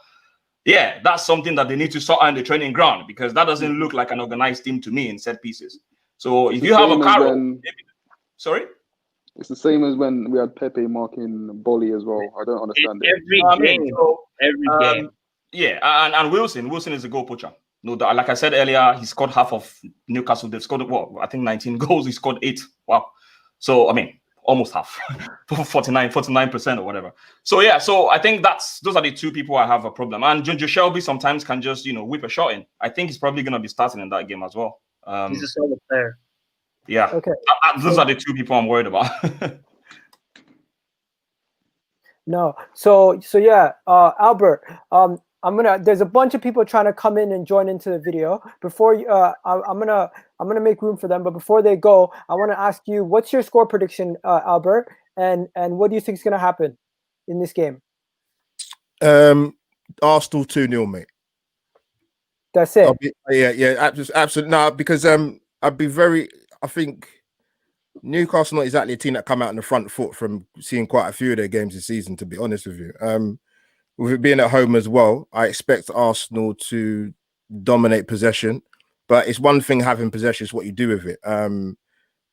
yeah, that's something that they need to sort out in the training ground, because that doesn't look like an organized team to me in set pieces. So if you have a Carroll, sorry? It's the same as when we had Pepe marking Bolly as well. I don't understand it. Every game. Yeah, and Wilson is a goal poacher. No, like I said earlier, he scored half of Newcastle. They've scored, I think 19 goals. He scored 8. Wow. So, I mean, almost half, 49% or whatever. So, yeah, so I think those are the two people I have a problem. And Ginger Shelby sometimes can just, whip a shot in. I think he's probably going to be starting in that game as well. He's a solid player. Yeah. Okay. Those are the two people I'm worried about. No. So yeah, Albert, there's a bunch of people trying to come in and join into the video. Before I'm gonna make room for them, but before they go, I want to ask you, what's your score prediction, Albert, and what do you think is gonna happen in this game? Arsenal 2-0, mate. That's it. Absolutely. No, because I think Newcastle not exactly a team that come out in the front foot from seeing quite a few of their games this season, to be honest with you. With it being at home as well, I expect Arsenal to dominate possession, but it's one thing having possession, it's what you do with it. And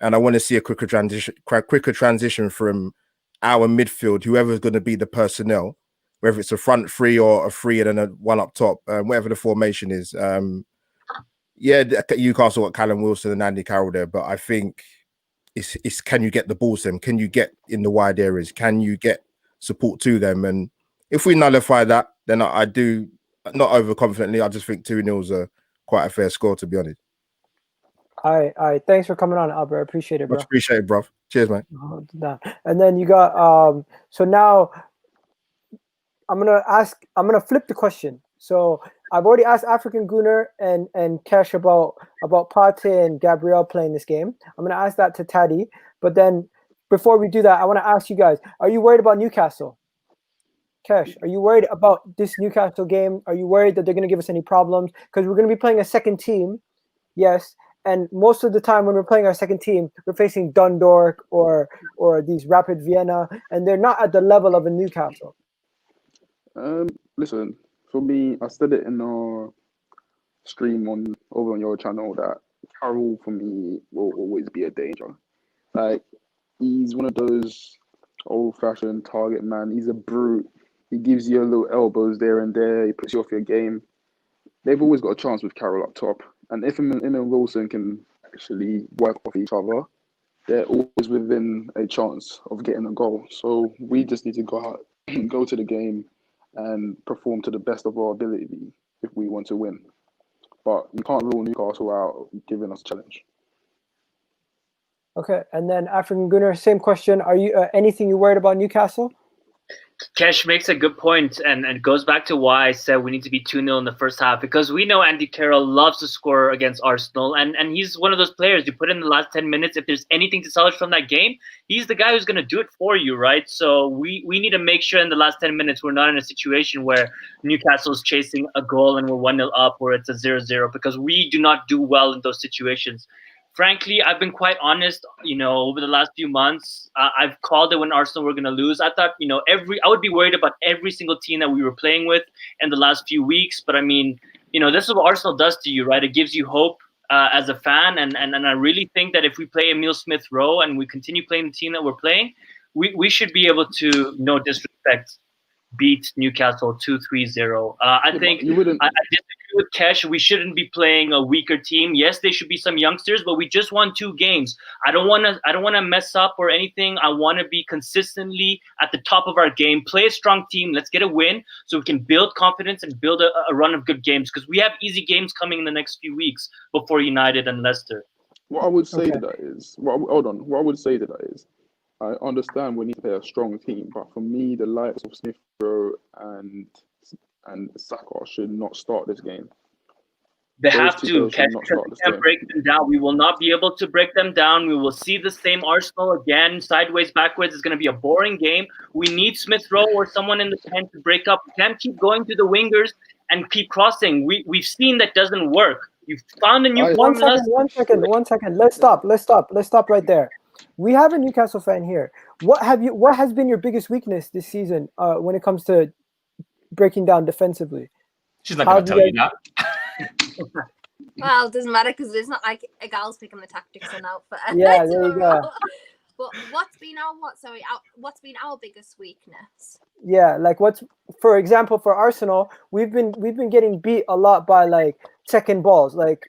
I want to see a quicker transition from our midfield, whoever's going to be the personnel, whether it's a front three or a three and then a one up top, whatever the formation is. Newcastle got Callum Wilson and Andy Carroll there, but I think it's can you get the balls to them? Can you get in the wide areas? Can you get support to them? And if we nullify that, then I do, not overconfidently, I just think 2-0 is quite a fair score, to be honest. All right. Thanks for coming on, Albert. I appreciate it, bro. Much appreciated, bro. Cheers, mate. And then you got so now I'm gonna flip the question. So I've already asked African Gunner and Kesh about Pate and Gabriel playing this game. I'm gonna ask that to Taddy. But then before we do that, I want to ask you guys: are you worried about Newcastle? Kesh, are you worried about this Newcastle game? Are you worried that they're gonna give us any problems? Because we're gonna be playing a second team, yes. And most of the time when we're playing our second team, we're facing Dundalk or these Rapid Vienna, and they're not at the level of a Newcastle. Listen, for me, I said it in our stream over on your channel that Carroll for me will always be a danger. Like, he's one of those old-fashioned target man. He's a brute. He gives you a little elbows there and there. He puts you off your game. They've always got a chance with Carroll up top. And if him and Wilson can actually work off each other, they're always within a chance of getting a goal. So we just need to go out, go to the game and perform to the best of our ability if we want to win. But you can't rule Newcastle out giving us a challenge. Okay, and then African Gunner, same question. Are you anything you worried about Newcastle? Kesh makes a good point, and goes back to why I said we need to be 2-0 in the first half, because we know Andy Carroll loves to score against Arsenal, and he's one of those players you put in the last 10 minutes. If there's anything to salvage from that game, he's the guy who's going to do it for you, right? So we need to make sure in the last 10 minutes we're not in a situation where Newcastle's chasing a goal and we're 1-0 up or it's a 0-0, because we do not do well in those situations. Frankly, I've been quite honest, over the last few months. I've called it when Arsenal were going to lose. I thought, I would be worried about every single team that we were playing with in the last few weeks. But I mean, this is what Arsenal does to you, right? It gives you hope as a fan. And I really think that if we play Emile Smith-Rowe and we continue playing the team that we're playing, we should be able to, no disrespect, beat Newcastle 2-3-0. I think I disagree with Kesh. We shouldn't be playing a weaker team. Yes, there should be some youngsters, but we just won 2 games. I don't want to mess up or anything. I want to be consistently at the top of our game, play a strong team. Let's get a win so we can build confidence and build a run of good games, because we have easy games coming in the next few weeks before United and Leicester. What I would say to that is, what I would say to that is, I understand we need to play a strong team, but for me, the likes of Smith-Rowe and Saka should not start this game. They have to. We can't break them down. We will not be able to break them down. We will see the same Arsenal again, sideways, backwards. It's going to be a boring game. We need Smith-Rowe or someone in the 10 to break up. We can't keep going to the wingers and keep crossing. We've seen that doesn't work. You've found a new formula. One second. Let's stop right there. We have a Newcastle fan here. What has been your biggest weakness this season when it comes to breaking down defensively? She's not going to tell you that. Well, it doesn't matter because it's not like a gal's picking the tactics and out for yeah, there you go. But what's been our biggest weakness? Yeah, like for example, for Arsenal, we've been getting beat a lot by like second balls, like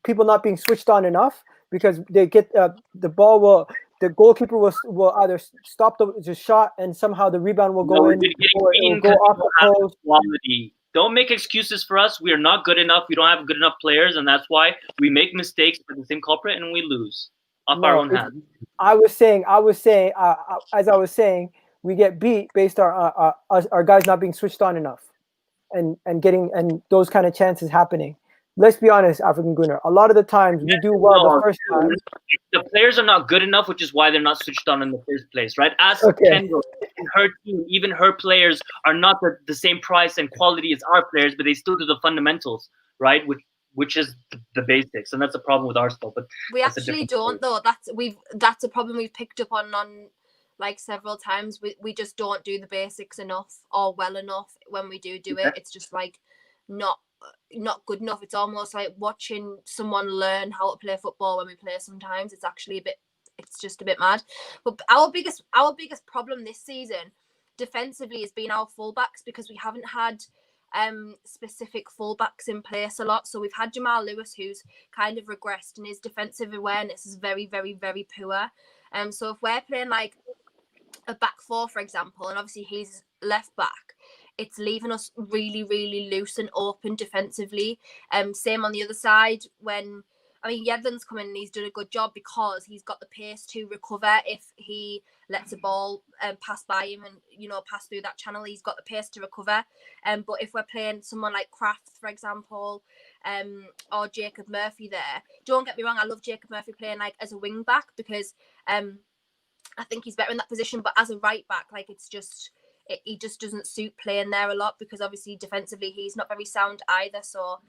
people not being switched on enough, because they get the goalkeeper will either stop the shot and somehow the rebound will go in or it will go off the post. Quality. Don't make excuses for us. We are not good enough. We don't have good enough players, and that's why we make mistakes with the same culprit and we lose off our own hands. I was saying, as I was saying, we get beat based on our guys not being switched on enough, and those kind of chances happening. Let's be honest, African Gunner. A lot of the times we do well the first time. The players are not good enough, which is why they're not switched on in the first place, right? As Kendall, her team, even her players are not the same price and quality as our players, but they still do the fundamentals, right? Which is the basics, and that's a problem with Arsenal. But we actually don't, though. That's a problem we've picked up on like several times. We just don't do the basics enough or well enough. When we do it, it's just like not good enough. It's almost like watching someone learn how to play football when we play. Sometimes it's just a bit mad. But our biggest problem this season defensively has been our fullbacks, because we haven't had specific fullbacks in place a lot. So we've had Jamal Lewis, who's kind of regressed, and his defensive awareness is very, very, very poor. So if we're playing like a back four, for example, and obviously he's left back, it's leaving us really, really loose and open defensively. Same on the other side when I mean, Yedlin's come in and he's done a good job because he's got the pace to recover if he lets a ball pass by him and, you know, pass through that channel. He's got the pace to recover. But if we're playing someone like Kraft, for example, or Jacob Murphy there, don't get me wrong, I love Jacob Murphy playing like as a wing back because I think he's better in that position. But as a right back, like he just doesn't suit playing there a lot because obviously defensively he's not very sound either. So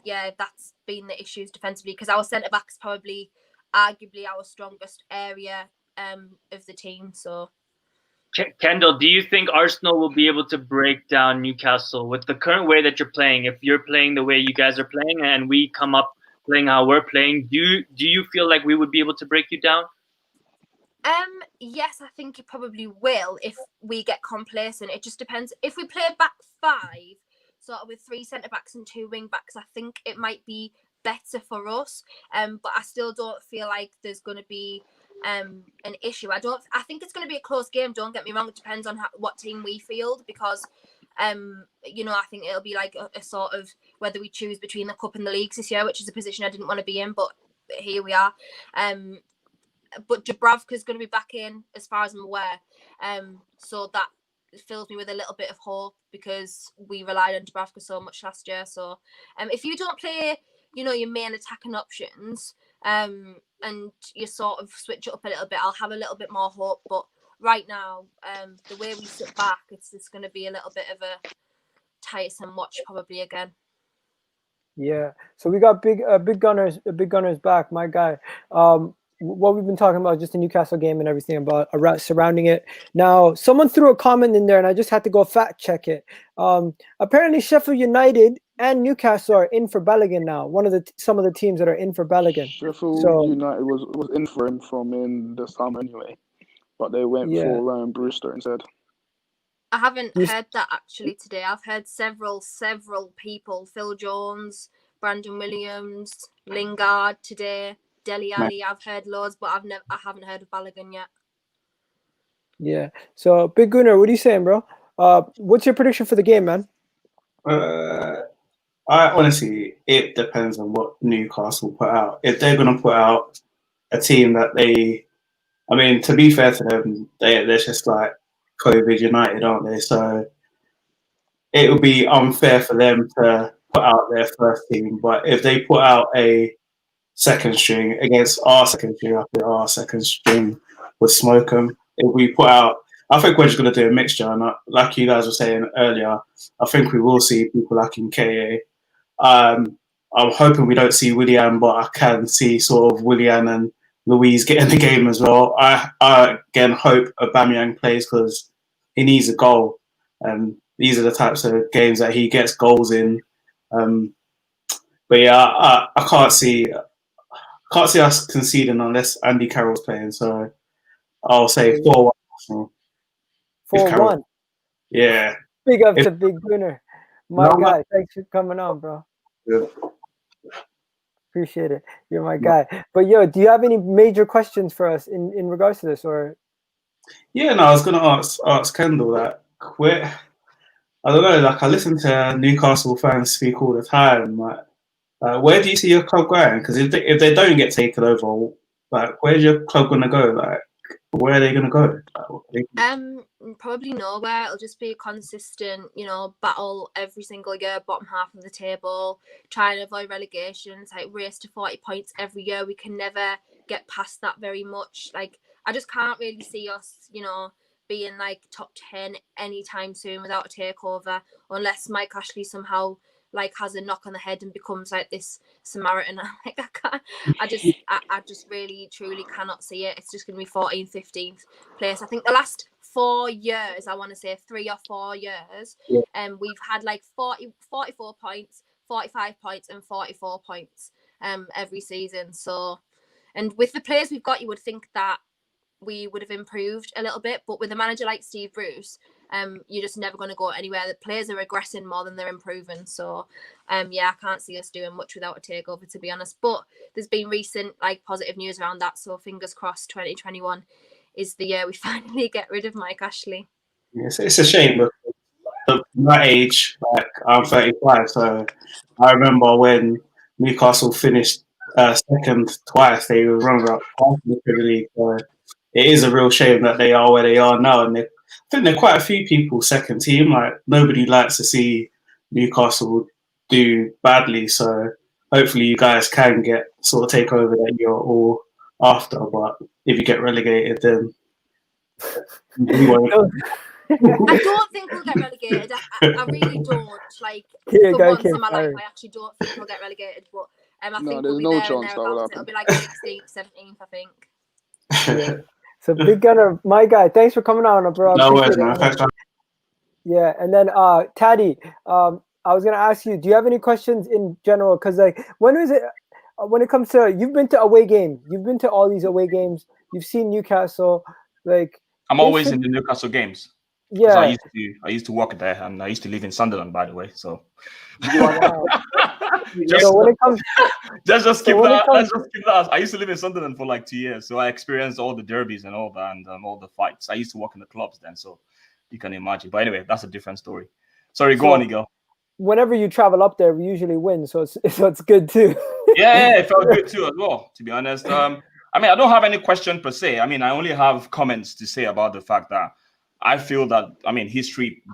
yeah, that's been the issues defensively because our centre back's probably arguably our strongest area of the team. So Kendall, do you think Arsenal will be able to break down Newcastle with the current way that you're playing? If you're playing the way you guys are playing and we come up playing how we're playing, do you feel like we would be able to break you down? Yes, I think it probably will if we get complacent. It just depends. If we play back five, sort of with 3 centre backs and 2 wing backs, I think it might be better for us. But I still don't feel like there's going to be an issue. I think it's going to be a close game. Don't get me wrong. It depends on what team we field because you know, I think it'll be like a sort of whether we choose between the cup and the leagues this year, which is a position I didn't want to be in, but here we are. But Dubravka's going to be back in, as far as I'm aware. So that fills me with a little bit of hope because we relied on Dubravka so much last year. So if you don't play, you know, your main attacking options and you sort of switch it up a little bit, I'll have a little bit more hope. But right now, the way we sit back, it's going to be a little bit of a tiresome watch probably again. Yeah. So we got big gunners back, my guy. What we've been talking about, just the Newcastle game and everything about surrounding it. Now, someone threw a comment in there, and I just had to go fact check it. Apparently, Sheffield United and Newcastle are in for Balogun now. Some of the teams that are in for Balogun. Sheffield United was in for him from in the summer anyway, but they went for Ryan Brewster instead. I haven't heard that actually today. I've heard several people: Phil Jones, Brandon Williams, Lingard today. Dele Alli, I've heard loads, but I haven't heard of Balogun yet. Yeah. So, Big Gunnar, what are you saying, bro? What's your prediction for the game, man? I honestly, it depends on what Newcastle put out. If they're going to put out a team that I mean, to be fair to them, they're just like COVID United, aren't they? So it would be unfair for them to put out their first team. But if they put out a second string against our second string, I think our second string would smoke them. If we put out, I think we're just going to do a mixture. And like you guys were saying earlier, I think we will see people like in KA. I'm hoping we don't see Willian, but I can see sort of Willian and Louise getting the game as well. I again hope Aubameyang plays because he needs a goal. And these are the types of games that he gets goals in. But yeah, I can't see us conceding unless Andy Carroll's playing. So I'll say 4-1. 4-1. Yeah. Big up to Big Gunnar. My guy, thanks for coming on, bro. Yeah. Appreciate it. You're my guy. But yo, do you have any major questions for us in regards to this, or? Yeah, no, I was gonna ask Kendall that. I don't know. Like I listen to Newcastle fans speak all the time. Like, where do you see your club going? Because if they don't get taken over, like where's your club gonna go? Like where are they gonna go? Probably nowhere. It'll just be a consistent, you know, battle every single year, bottom half of the table, trying to avoid relegation. It's like race to 40 points every year. We can never get past that very much. Like I just can't really see us, you know, being like top 10 anytime soon without a takeover, unless Mike Ashley somehow like has a knock on the head and becomes like this Samaritan. Like I just really truly cannot see it. It's just going to be 14th, 15th place. I think the last 4 years, I want to say 3 or 4 years, we've had like 44 points, 45 points and 44 points every season. So, and with the players we've got, you would think that we would have improved a little bit, but with a manager like Steve Bruce, you're just never going to go anywhere. The players are regressing more than they're improving. So, yeah, I can't see us doing much without a takeover, to be honest. But there's been recent like positive news around that. So fingers crossed 2021 is the year we finally get rid of Mike Ashley. It's a shame because at my age, like I'm 35, so I remember when Newcastle finished second twice. They were runner-up half in the Premier League. So it is a real shame that they are where they are now. And I think there are quite a few people second team. Like nobody likes to see Newcastle do badly. So hopefully you guys can get sort of take over that year or after. But if you get relegated, then you won't. I don't think we'll get relegated. I really don't. Like, Here, for guy once came in my life, fired. I actually don't think we'll get relegated. But I No, think there's we'll be no there and chance that will thereabouts. happen. It'll be like 16th, 17th, I think. Yeah. So Big Gunner, my guy, thanks for coming on, bro. I No appreciate worries, it, man. man. Thanks, man. Yeah, and then Taddy, I was gonna ask you, do you have any questions in general? Because like, when is it? When it comes to, you've been to away games, you've been to all these away games, you've seen Newcastle, like. I'm always in the Newcastle games. Yeah. I used to work there, and I used to live in Sunderland, by the way. So. Wow. just, so when it comes, just keep so when it that. comes- Let's just keep that. I used to live in Sunderland for like 2 years, so I experienced all the derbies and all that, and all the fights. I used to work in the clubs then, so you can imagine. But anyway, that's a different story. Sorry, go on, Igor. Whenever you travel up there, we usually win, so it's good too. Yeah, it felt good too as well, to be honest. I mean, I don't have any question per se. I mean, I only have comments to say about the fact that I feel that, I mean,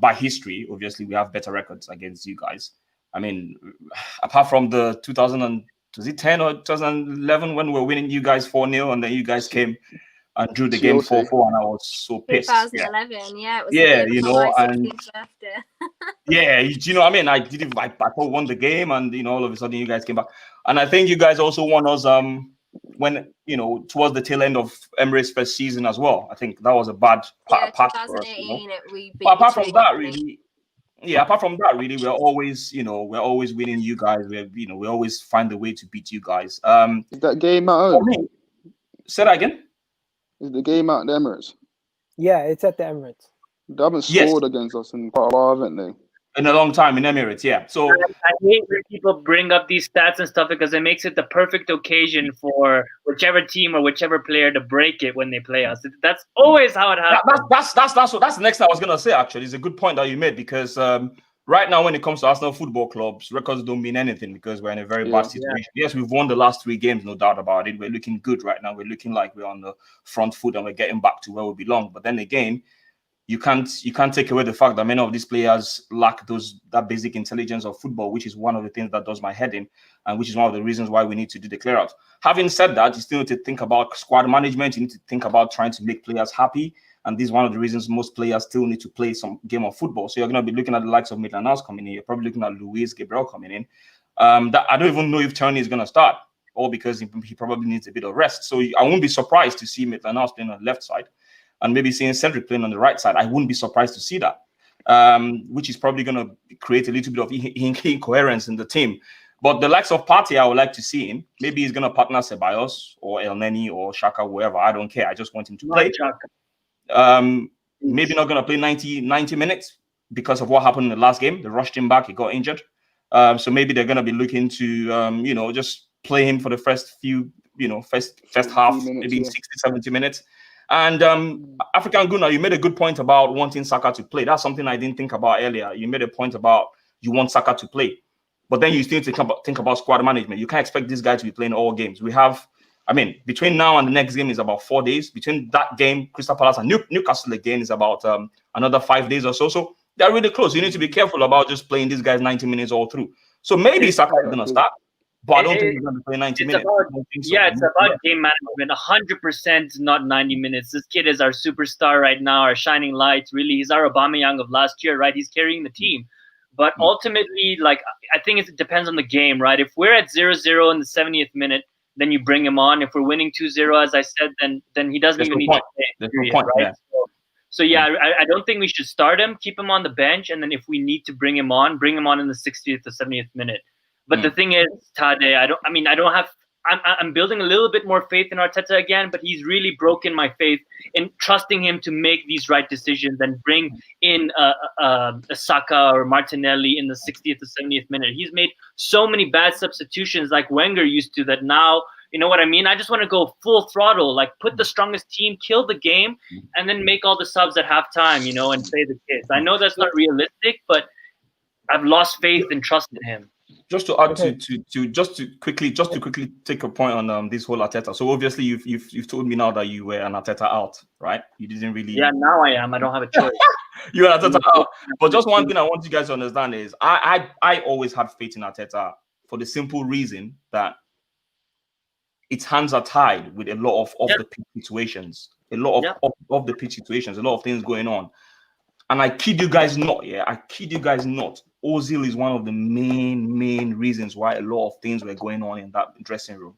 by history, obviously, we have better records against you guys. I mean, apart from the 2010 or 2011 when we were winning you guys 4-0, and then you guys came and drew the game 4-4, and I was so pissed. 2011, yeah, it was yeah, the day you before know, my and 16th birthday. yeah, you know what I mean? I won the game, and you know, all of a sudden you guys came back. And I think you guys also won us when, you know, towards the tail end of Emirates' first season as well. I think that was a bad patch for us, you know? But apart from that, really, we're always, you know, we're always winning you guys. We always find a way to beat you guys. Is that game at home? Say that again. Is the game at the Emirates? Yeah, it's at the Emirates. They haven't scored against us in quite a while, haven't they? In a long time in Emirates, yeah. So I hate when people bring up these stats and stuff because it makes it the perfect occasion for whichever team or whichever player to break it when they play us. That's always how it happens. That's the next thing I was gonna say. Actually, it's a good point that you made, because right now when it comes to Arsenal Football Club's records don't mean anything, because we're in a very bad situation. Yes, we've won the last 3 games, no doubt about it. We're looking good right now. We're looking like we're on the front foot and we're getting back to where we belong. But then again, you can't take away the fact that many of these players lack that basic intelligence of football, which is one of the things that does my head in, and which is one of the reasons why we need to do the clear out. Having said that, you still need to think about squad management. You need to think about trying to make players happy, and this is one of the reasons most players still need to play some game of football. So you're going to be looking at the likes of Maitland-Niles coming in. You're probably looking at Luis Gabriel coming in. That I don't even know if Tony is going to start, or because he probably needs a bit of rest. So I won't be surprised to see Maitland-Niles playing on the left side, and maybe seeing Cedric playing on the right side. I wouldn't be surprised to see that, which is probably going to create a little bit of incoherence in the team. But the likes of Partey, I would like to see him. Maybe he's going to partner Ceballos or El Neni or Xhaka, whoever. I don't care. I just want him to play. Maybe not going to play 90 minutes because of what happened in the last game. They rushed him back. He got injured. So maybe they're going to be looking to, just play him for the first few, first half, minutes, maybe 60, 70 minutes. And African Guna, you made a good point about wanting Saka to play. That's something I didn't think about earlier. You made a point about you want Saka to play, but then you still need to think about squad management. You can't expect this guy to be playing all games. We have, between now and the next game is about 4 days. Between that game, Crystal Palace and Newcastle again is about another 5 days or so. So they're really close. You need to be careful about just playing these guys 90 minutes all through. So maybe Saka is going to start. But I don't think he's going to play 90 minutes. It's about game management. 100% not 90 minutes. This kid is our superstar right now, our shining light. Really, he's our Aubameyang of last year, right? He's carrying the team. But ultimately, I think it depends on the game, right? If we're at 0-0 in the 70th minute, then you bring him on. If we're winning 2-0, as I said, then he doesn't even need to play. Period, right? So I don't think we should start him. Keep him on the bench, and then if we need to bring him on in the 60th or 70th minute. But the thing is, Tade, I'm building a little bit more faith in Arteta again, but he's really broken my faith in trusting him to make these right decisions and bring in a Saka or Martinelli in the 60th or 70th minute. He's made so many bad substitutions like Wenger used to that now, you know what I mean? I just want to go full throttle, put the strongest team, kill the game, and then make all the subs at halftime, and play the kids. I know that's not realistic, but I've lost faith and trust in him. Just to add to quickly take a point on this whole Arteta. So obviously you've told me now that you were an Arteta out, right? You didn't really. Yeah, now I am. I don't have a choice. You're an Arteta out. But just one thing I want you guys to understand is I always had faith in Arteta for the simple reason that its hands are tied with a lot of off the pitch situations, a lot of off the pitch situations, a lot of things going on. And I kid you guys not, I kid you guys not. Ozil is one of the main reasons why a lot of things were going on in that dressing room.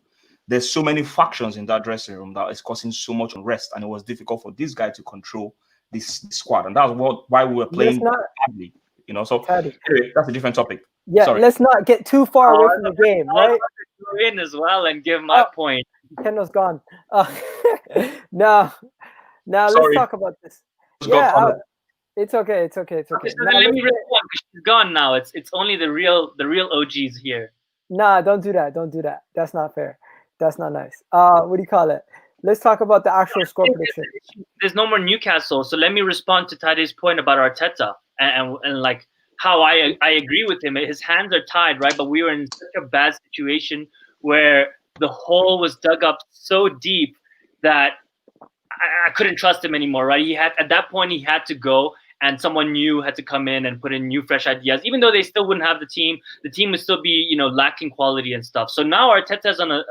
There's so many factions in that dressing room that is causing so much unrest, and it was difficult for this guy to control this squad, and that's why we were playing badly, you know. So anyway, that's a different topic. Yeah, sorry. Let's not get too far away from the game, right? In as well and give my point. Kendall's gone. Now let's talk about this. Yeah, it's okay. It's okay. So let me respond because she's gone now. It's only the real OGs here. Nah, don't do that. Don't do that. That's not fair. That's not nice. What do you call it? Let's talk about the actual score prediction. There's no more Newcastle, so let me respond to Tade's point about Arteta and like how I agree with him. His hands are tied, right? But we were in such a bad situation where the hole was dug up so deep that I couldn't trust him anymore, right? At that point he had to go, and someone new had to come in and put in new, fresh ideas. Even though they still wouldn't have the team would still be, lacking quality and stuff. So now Arteta's on a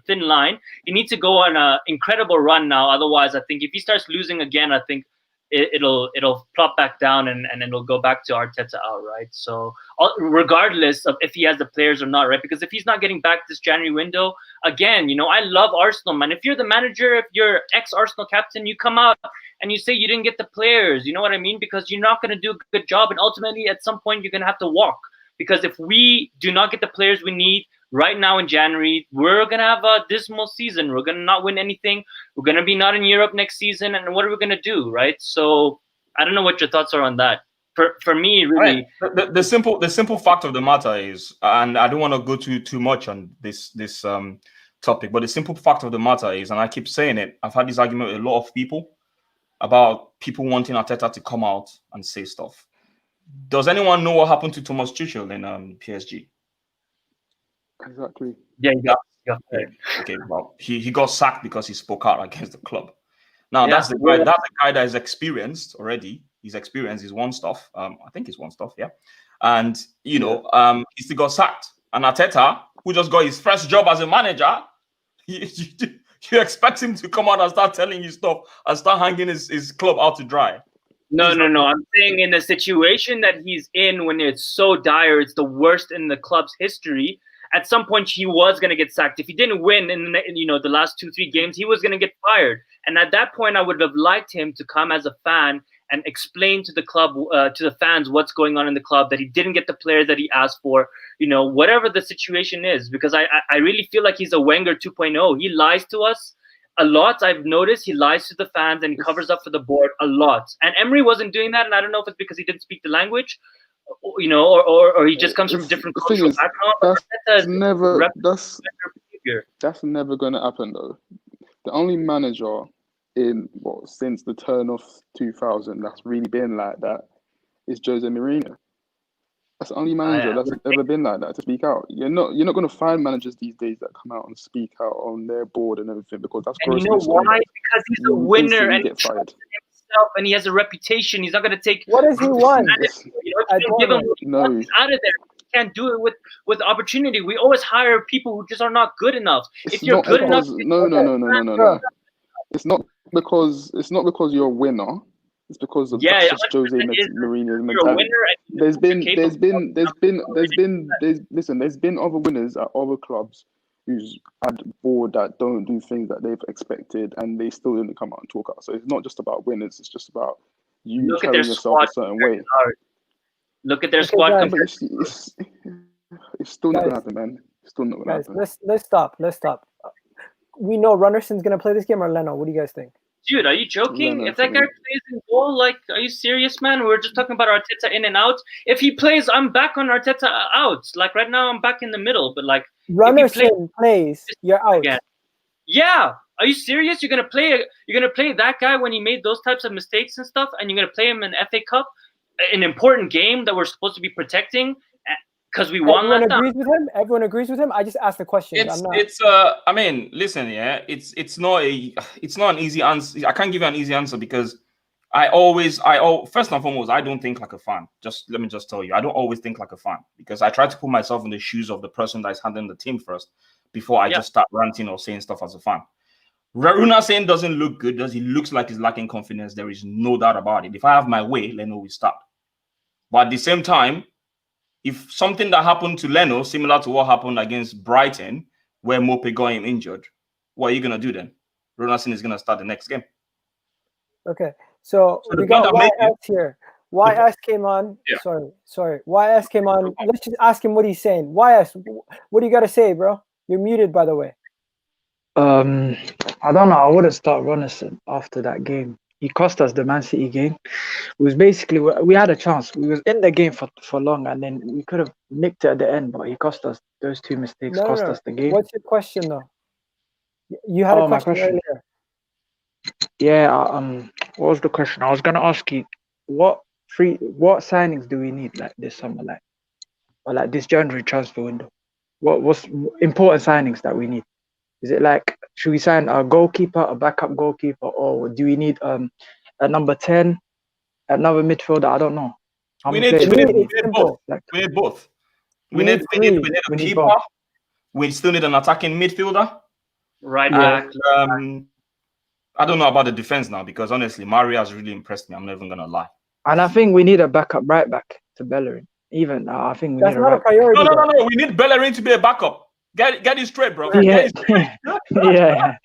thin line. He needs to go on an incredible run now. Otherwise, I think if he starts losing again, I think it'll plop back down and it'll go back to Arteta out, right? So regardless of if he has the players or not, right? Because if he's not getting back this January window, again, I love Arsenal, man. If you're the manager, if you're ex-Arsenal captain, you come out and you say you didn't get the players, you know what I mean? Because you're not going to do a good job, and ultimately at some point you're going to have to walk. Because if we do not get the players we need right now in January, we're going to have a dismal season. We're going to not win anything. We're going to be not in Europe next season. And what are we going to do, right? So I don't know what your thoughts are on that. For me, really. The simple fact of the matter is, and I don't want to go too much on this topic, but the simple fact of the matter is, and I keep saying it, I've had this argument with a lot of people about people wanting Arteta to come out and say stuff. Does anyone know what happened to Thomas Tuchel in PSG? Exactly. Yeah, he got okay. Well, he got sacked because he spoke out against the club. Now that's the guy. That's the guy that is experienced already. He's experienced. He's won stuff. I think he's won stuff. Yeah, and he still got sacked. And Arteta, who just got his first job as a manager, you expect him to come out and start telling you stuff and start hanging his club out to dry. No. I'm saying in the situation that he's in, when it's so dire, it's the worst in the club's history. At some point, he was going to get sacked. If he didn't win in the last 2-3 games, he was going to get fired. And at that point, I would have liked him to come as a fan and explain to the club, to the fans, what's going on in the club, that he didn't get the players that he asked for, whatever the situation is. Because I really feel like he's a Wenger 2.0. He lies to us a lot. I've noticed he lies to the fans and he covers up for the board a lot. And Emery wasn't doing that, and I don't know if it's because he didn't speak the language, or he just comes from a different cultural background. That's never going to happen, though. The only manager since the turn of 2000 that's really been like that is Jose Mourinho. That's the only manager that's ever been like that, to speak out. You're not going to find managers these days that come out and speak out on their board and everything, because that's gross. And you know why? Because he's a winner and he trusts himself and he has a reputation. He's not going to take. What does he want? Give him he's out of there. He can't do it with opportunity. We always hire people who just are not good enough. If you're good enough, no. It's not because you're a winner. It's because of Jose Mourinho's mentality. There's been other winners at other clubs who's had board that don't do things that they've expected, and they still didn't come out and talk out. So it's not just about winners; it's just about you carrying yourself a certain way. Look at their squad. It's still not gonna happen, man. It's still not gonna happen. Let's stop. We know Runnerson's gonna play this game, or Leno. What do you guys think? Dude, are you joking? If that guy plays in goal, are you serious, man? We're just talking about Arteta in and out. If he plays, I'm back on Arteta out. Like right now, I'm back in the middle. But Runnerson plays, you're out. Again. Yeah, are you serious? You're gonna play that guy when he made those types of mistakes and stuff, and you're gonna play him in FA Cup, an important game that we're supposed to be protecting, because we won Everyone last time. agrees with him. Everyone agrees with him. I just asked the question. I mean, listen, yeah, it's not an easy answer. I can't give you an easy answer because first and foremost, I don't think like a fan. Let me just tell you, I don't always think like a fan because I try to put myself in the shoes of the person that's handling the team first before I just start ranting or saying stuff as a fan. Runa saying doesn't look good. He looks like he's lacking confidence. There is no doubt about it. If I have my way, Leno will start. But at the same time, if something that happened to Leno, similar to what happened against Brighton, where Mope got him injured, what are you going to do then? Ronaldson is going to start the next game. Okay. So we got YS here. YS came on. Yeah. Sorry. YS came on. Let's just ask him what he's saying. YS, what do you got to say, bro? You're muted, by the way. I don't know. I wouldn't start Ronaldson after that game. He cost us the Man City game. It was basically, we had a chance. We was in the game for long, and then we could have nicked it at the end, but he cost us those two mistakes. Cost us the game. What's your question though? You had a question earlier. Yeah. What was the question? I was gonna ask you, what signings do we need like this summer, or like this January transfer window? What's important signings that we need? Is it like, should we sign a goalkeeper, a backup goalkeeper, or do we need a number 10, another midfielder? I don't know. We need both. We need both. We need a keeper. We still need an attacking midfielder. Right back. I don't know about the defense now because honestly, Mario has really impressed me. I'm not even gonna lie. And I think we need a backup right back to Bellerin. Even I think that's not a priority. No. We need Bellerin to be a backup. Get it straight, bro. Yeah. Get it straight. Yeah.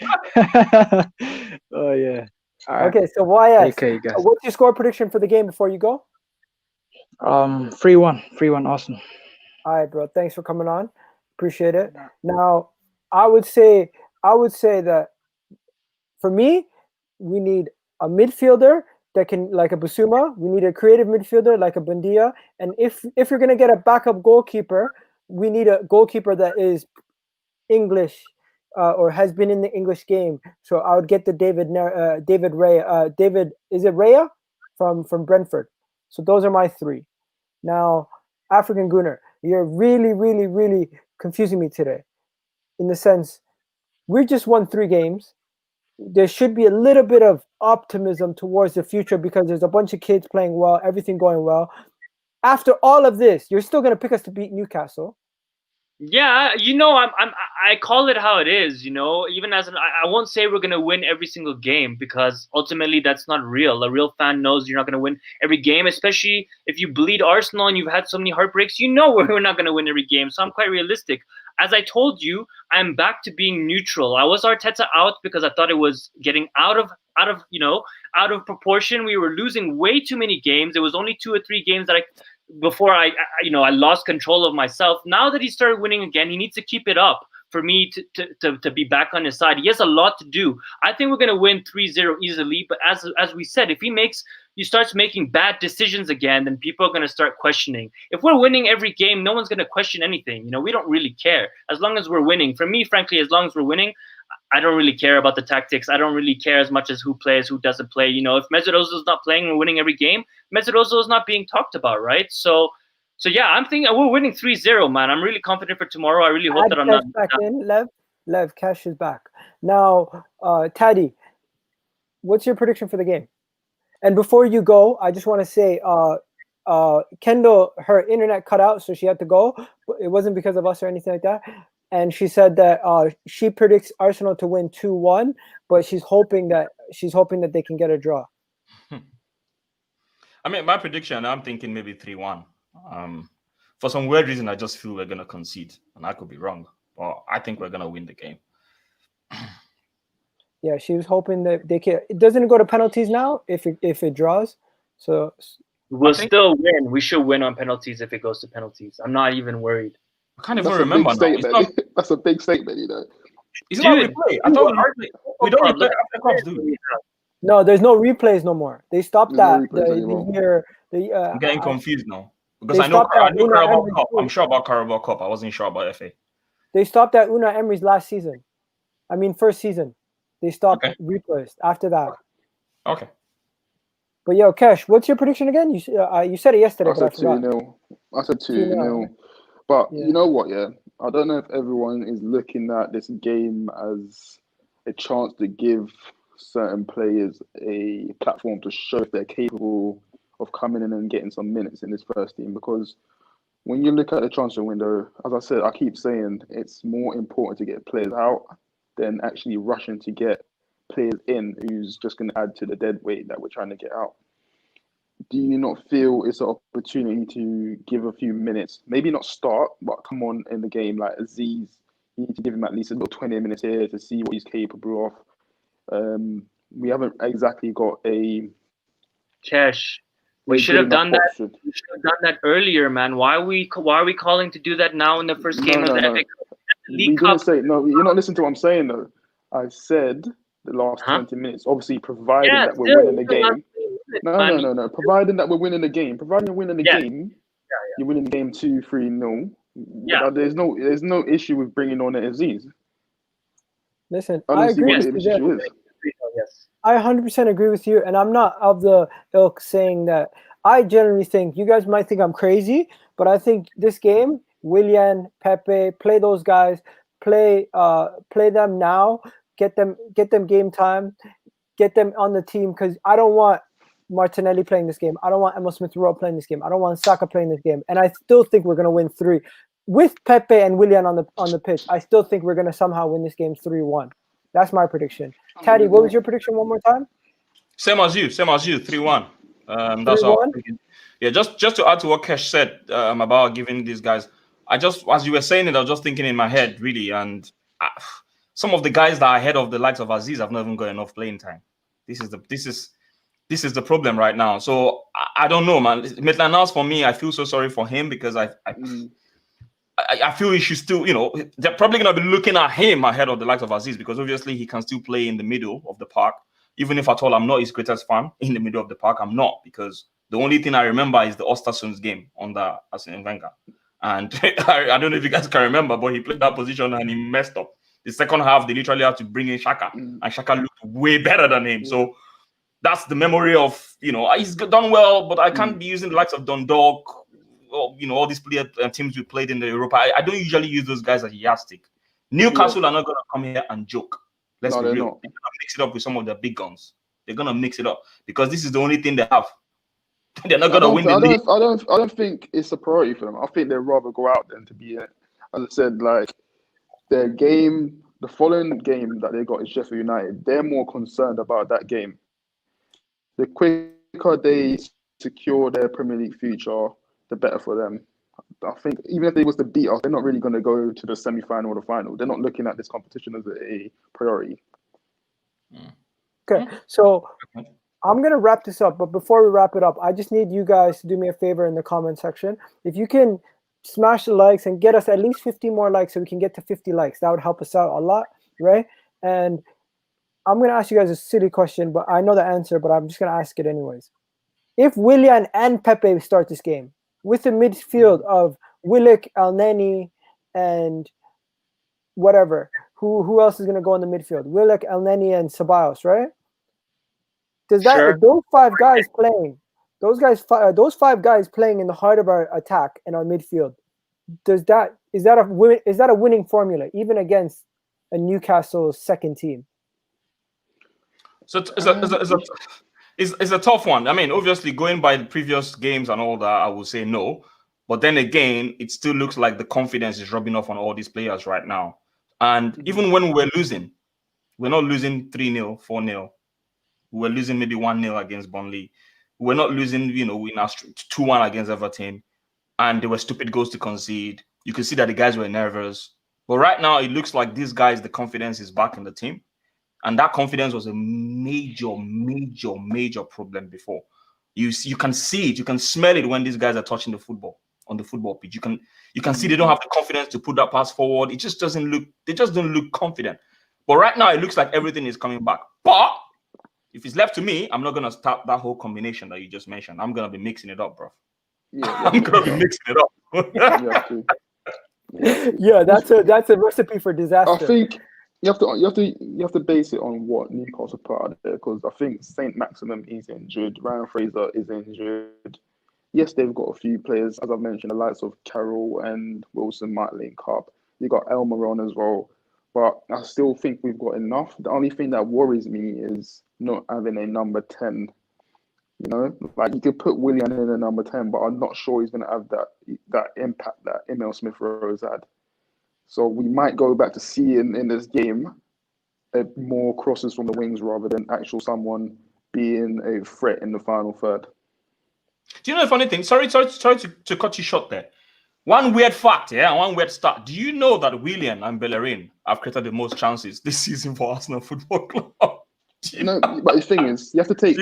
Oh yeah. All right. Okay, so YS. Okay, guys. What's your score prediction for the game before you go? 3-1 Arsenal. All right, bro. Thanks for coming on. Appreciate it. Now, I would say that for me, we need a midfielder that can, like a Basuma. We need a creative midfielder like a Buendia. And if you're gonna get a backup goalkeeper, we need a goalkeeper that is English or has been in the English game. So I would get the David Raya. Is it Raya from Brentford? So those are my three. Now, African Gunner, you're really, really, really confusing me today. In the sense, we just won 3 games. There should be a little bit of optimism towards the future because there's a bunch of kids playing well, everything going well. After all of this, you're still going to pick us to beat Newcastle. Yeah, I call it how it is, even as I won't say we're going to win every single game because ultimately that's not real. A real fan knows you're not going to win every game, especially if you bleed Arsenal and you've had so many heartbreaks, we're not going to win every game. So I'm quite realistic. As I told you, I'm back to being neutral. I was Arteta out because I thought it was getting out of proportion. We were losing way too many games. There was only 2 or 3 games that before I lost control of myself. Now that he started winning again, he needs to keep it up for me to be back on his side. He has a lot to do. I think we're going to win 3-0 easily. But as we said, if he starts making bad decisions again, then people are going to start questioning. If we're winning every game, no one's going to question anything. We don't really care. As long as we're winning. For me, frankly, as long as we're winning, I don't really care about the tactics. I don't really care as much as who plays, who doesn't play. If Mesut Ozil is not playing and winning every game, Mesut Ozil is not being talked about, right? So yeah, I'm thinking we're winning 3-0, man. I'm really confident for tomorrow. I really hope that I'm not back in. Lev, Cash is back. Now, Taddy, what's your prediction for the game? And before you go, I just want to say, Kendall, her internet cut out, so she had to go. But it wasn't because of us or anything like that. And she said that she predicts Arsenal to win 2-1, but she's hoping that they can get a draw. I mean, my prediction, I'm thinking maybe 3-1. For some weird reason, I just feel we're gonna concede, and I could be wrong, but I think we're gonna win the game. Yeah, she was hoping that they can. It doesn't go to penalties now if it draws. So we'll still win. We should win on penalties if it goes to penalties. I'm not even worried. I can't even remember now. That's a big statement, It's not replay. I thought we don't replay after cups, do we? No, there's no replays no more. They stopped that I'm getting confused now because I know Carabao Cup. I'm sure about Carabao Cup. I wasn't sure about FA. They stopped that Unai Emery's last season. I mean, first season. They stopped replays after that. Okay. But yo, Kesh, what's your prediction again? You said it yesterday, but I forgot. 2-0. I said 2-0. But Yeah. you know what? Yeah, I don't know if everyone is looking at this game as a chance to give certain players a platform to show if they're capable of coming in and getting some minutes in this first team. Because when you look at the transfer window, as I said, I keep saying it's more important to get players out than actually rushing to get players in who's just going to add to the dead weight that we're trying to get out. Do you not feel it's an opportunity to give a few minutes, maybe not start, but come on in the game like Aziz? You need to give him at least a little 20 minutes here to see what he's capable of. We haven't exactly got a Cash. We should have done that. We should have done that earlier, man. Why are we calling to do that now in the first game of the FA Cup? We didn't say no. You're not listening to what I'm saying though. I said the last 20 minutes. Obviously, provided that we're winning the game. No. Providing that we're winning the game. Providing you're winning the game. You're winning the game 2-3-0. Yeah. There's no issue with bringing on an Aziz. Listen, I agree with you. Yes. I 100% agree with you, and I'm not of the ilk saying that. I generally think, you guys might think I'm crazy, but I think this game, Willian, Pepe, play those guys, play them now, get them game time, get them on the team, because I don't want Martinelli playing this game. I don't want Emil Smith-Rowe playing this game. I don't want Saka playing this game, and I still think we're going to win 3. With Pepe and Willian on the pitch, I still think we're going to somehow win this game 3-1. That's my prediction. Taddy, what was your prediction one more time? Same as you, 3-1. That's all. Yeah, just to add to what Kesh said about giving these guys, as you were saying it, I was just thinking in my head, really, and some of the guys that are ahead of the likes of Aziz have not even got enough playing time. This is the problem right now. So I don't know, man. Maitland-Niles, for me, I feel so sorry for him because I feel he should still, they're probably going to be looking at him ahead of the likes of Aziz because obviously he can still play in the middle of the park. Even if at all I'm not his greatest fan in the middle of the park, I'm not, because the only thing I remember is the Östersunds game under Arsene Wenger. And I don't know if you guys can remember, but he played that position and he messed up. The second half, they literally had to bring in Xhaka, and Xhaka looked way better than him. So that's the memory of, he's done well, but I can't be using the likes of Dundalk, or, all these teams we played in the Europa. I don't usually use those guys as a yardstick. Newcastle are not going to come here and joke. Let's be real. They're going to mix it up with some of the big guns. They're going to mix it up because this is the only thing they have. They're not going to win the league. I don't think it's a priority for them. I think they'd rather go out than to be in it. As I said, like, their game, the following game that they got is Sheffield United. They're more concerned about that game. The quicker they secure their Premier League future, the better for them. I think even if they was to beat us, they're not really going to go to the semi-final or the final. They're not looking at this competition as a priority. Okay, so I'm going to wrap this up, but before we wrap it up, I just need you guys to do me a favor in the comment section. If you can smash the likes and get us at least 50 more likes so we can get to 50 likes, that would help us out a lot, right? And I'm going to ask you guys a silly question, but I know the answer, but I'm just going to ask it anyways. If Willian and Pepe start this game, with the midfield of Willock, Elneny, and whatever, who else is going to go in the midfield? Willock, Elneny, and Ceballos, right? Does that those 5 guys playing? Those 5 guys playing in the heart of our attack in our midfield. Is that a winning formula even against a Newcastle second team? So it's a tough one. I mean, obviously, going by the previous games and all that, I would say no. But then again, it still looks like the confidence is rubbing off on all these players right now. And even when we're losing, we're not losing 3-0, 4-0. We're losing maybe 1-0 against Burnley. We're not losing, in our 2-1 against Everton. And there were stupid goals to concede. You could see that the guys were nervous. But right now, it looks like these guys, the confidence is back in the team. And that confidence was a major, major, major problem before. You can see it, you can smell it when these guys are touching the football on the football pitch. You can see they don't have the confidence to put that pass forward. It just doesn't look, they just don't look confident. But right now, it looks like everything is coming back. But if it's left to me, I'm not gonna start that whole combination that you just mentioned. I'm gonna be mixing it up, bro. Yeah, I'm gonna be mixing it up. Yeah, that's a recipe for disaster. I think you have to base it on what Newcastle put out there, because I think Saint Maximum is injured, Ryan Fraser is injured, Yes, they've got a few players, as I've mentioned, the likes of Carroll and Wilson might link up. You got Elmer on as well. But I still think we've got enough. The only thing that worries me is not having a number 10. You know, like you could put Willian in a number 10, but I'm not sure he's going to have that impact that Emil Smith Rowe had. So we might go back to seeing in this game more crosses from the wings rather than actual someone being a threat in the final third. Do you know the funny thing? Sorry to cut you short there. One weird fact, one weird stat. Do you know that Willian and Bellerin have created the most chances this season for Arsenal Football Club? No, but the thing is, you have to take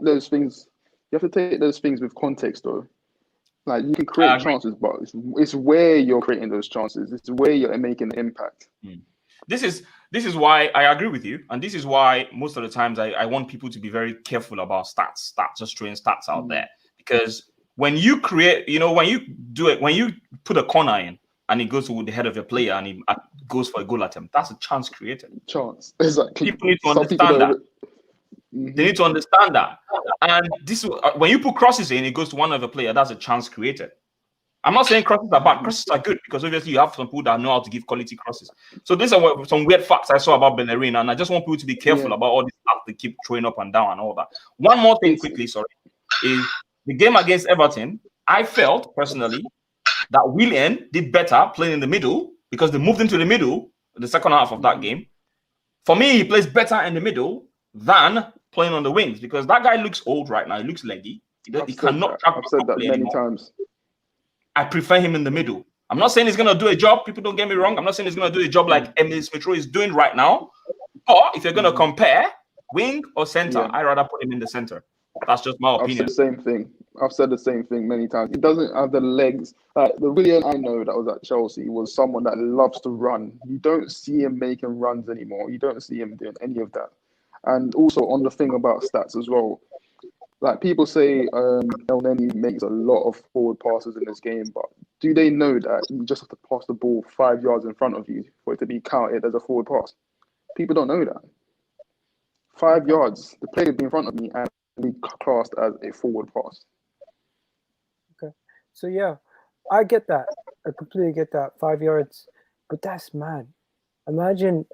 those things. You have to take those things with context, though. Like you can create chances, but it's where you're creating those chances. It's where you're making an impact. This is why I agree with you, and this is why most of the times I want people to be very careful about stats, just throwing stats out there, because when you create, when you put a corner in and it goes to the head of your player and he goes for a goal attempt, that's a chance created. Chance, exactly. People need to understand that. They need to understand that. And this, when you put crosses in, it goes to one of the player, that's a chance created. I'm not saying crosses are bad. Crosses are good because obviously you have some people that know how to give quality crosses. So these are some weird facts I saw about Bellerin, and I just want people to be careful about all these stuff they keep throwing up and down and all that. One more thing quickly, is the game against Everton. I felt personally that Willian did better playing in the middle because they moved into the middle the second half of that game. For me, he plays better in the middle than playing on the wings because that guy looks old right now. He looks leggy. He cannot track. I've said that many times. I prefer him in the middle. I'm not saying he's going to do a job. People don't get me wrong. I'm not saying he's going to do a job like Emil Smith Rowe is doing right now. But if you're going to compare wing or center, I'd rather put him in the center. That's just my opinion. I've said the same thing many times. He doesn't have the legs. Like the Willian I know that was at Chelsea was someone that loves to run. You don't see him making runs anymore. You don't see him doing any of that. And also on the thing about stats as well, like people say El Neni makes a lot of forward passes in this game, but do they know that you just have to pass the ball 5 yards in front of you for it to be counted as a forward pass? People don't know that. 5 yards, the player would be in front of me and be classed as a forward pass. Okay. So yeah, I get that. I completely get that. 5 yards. But that's mad. Imagine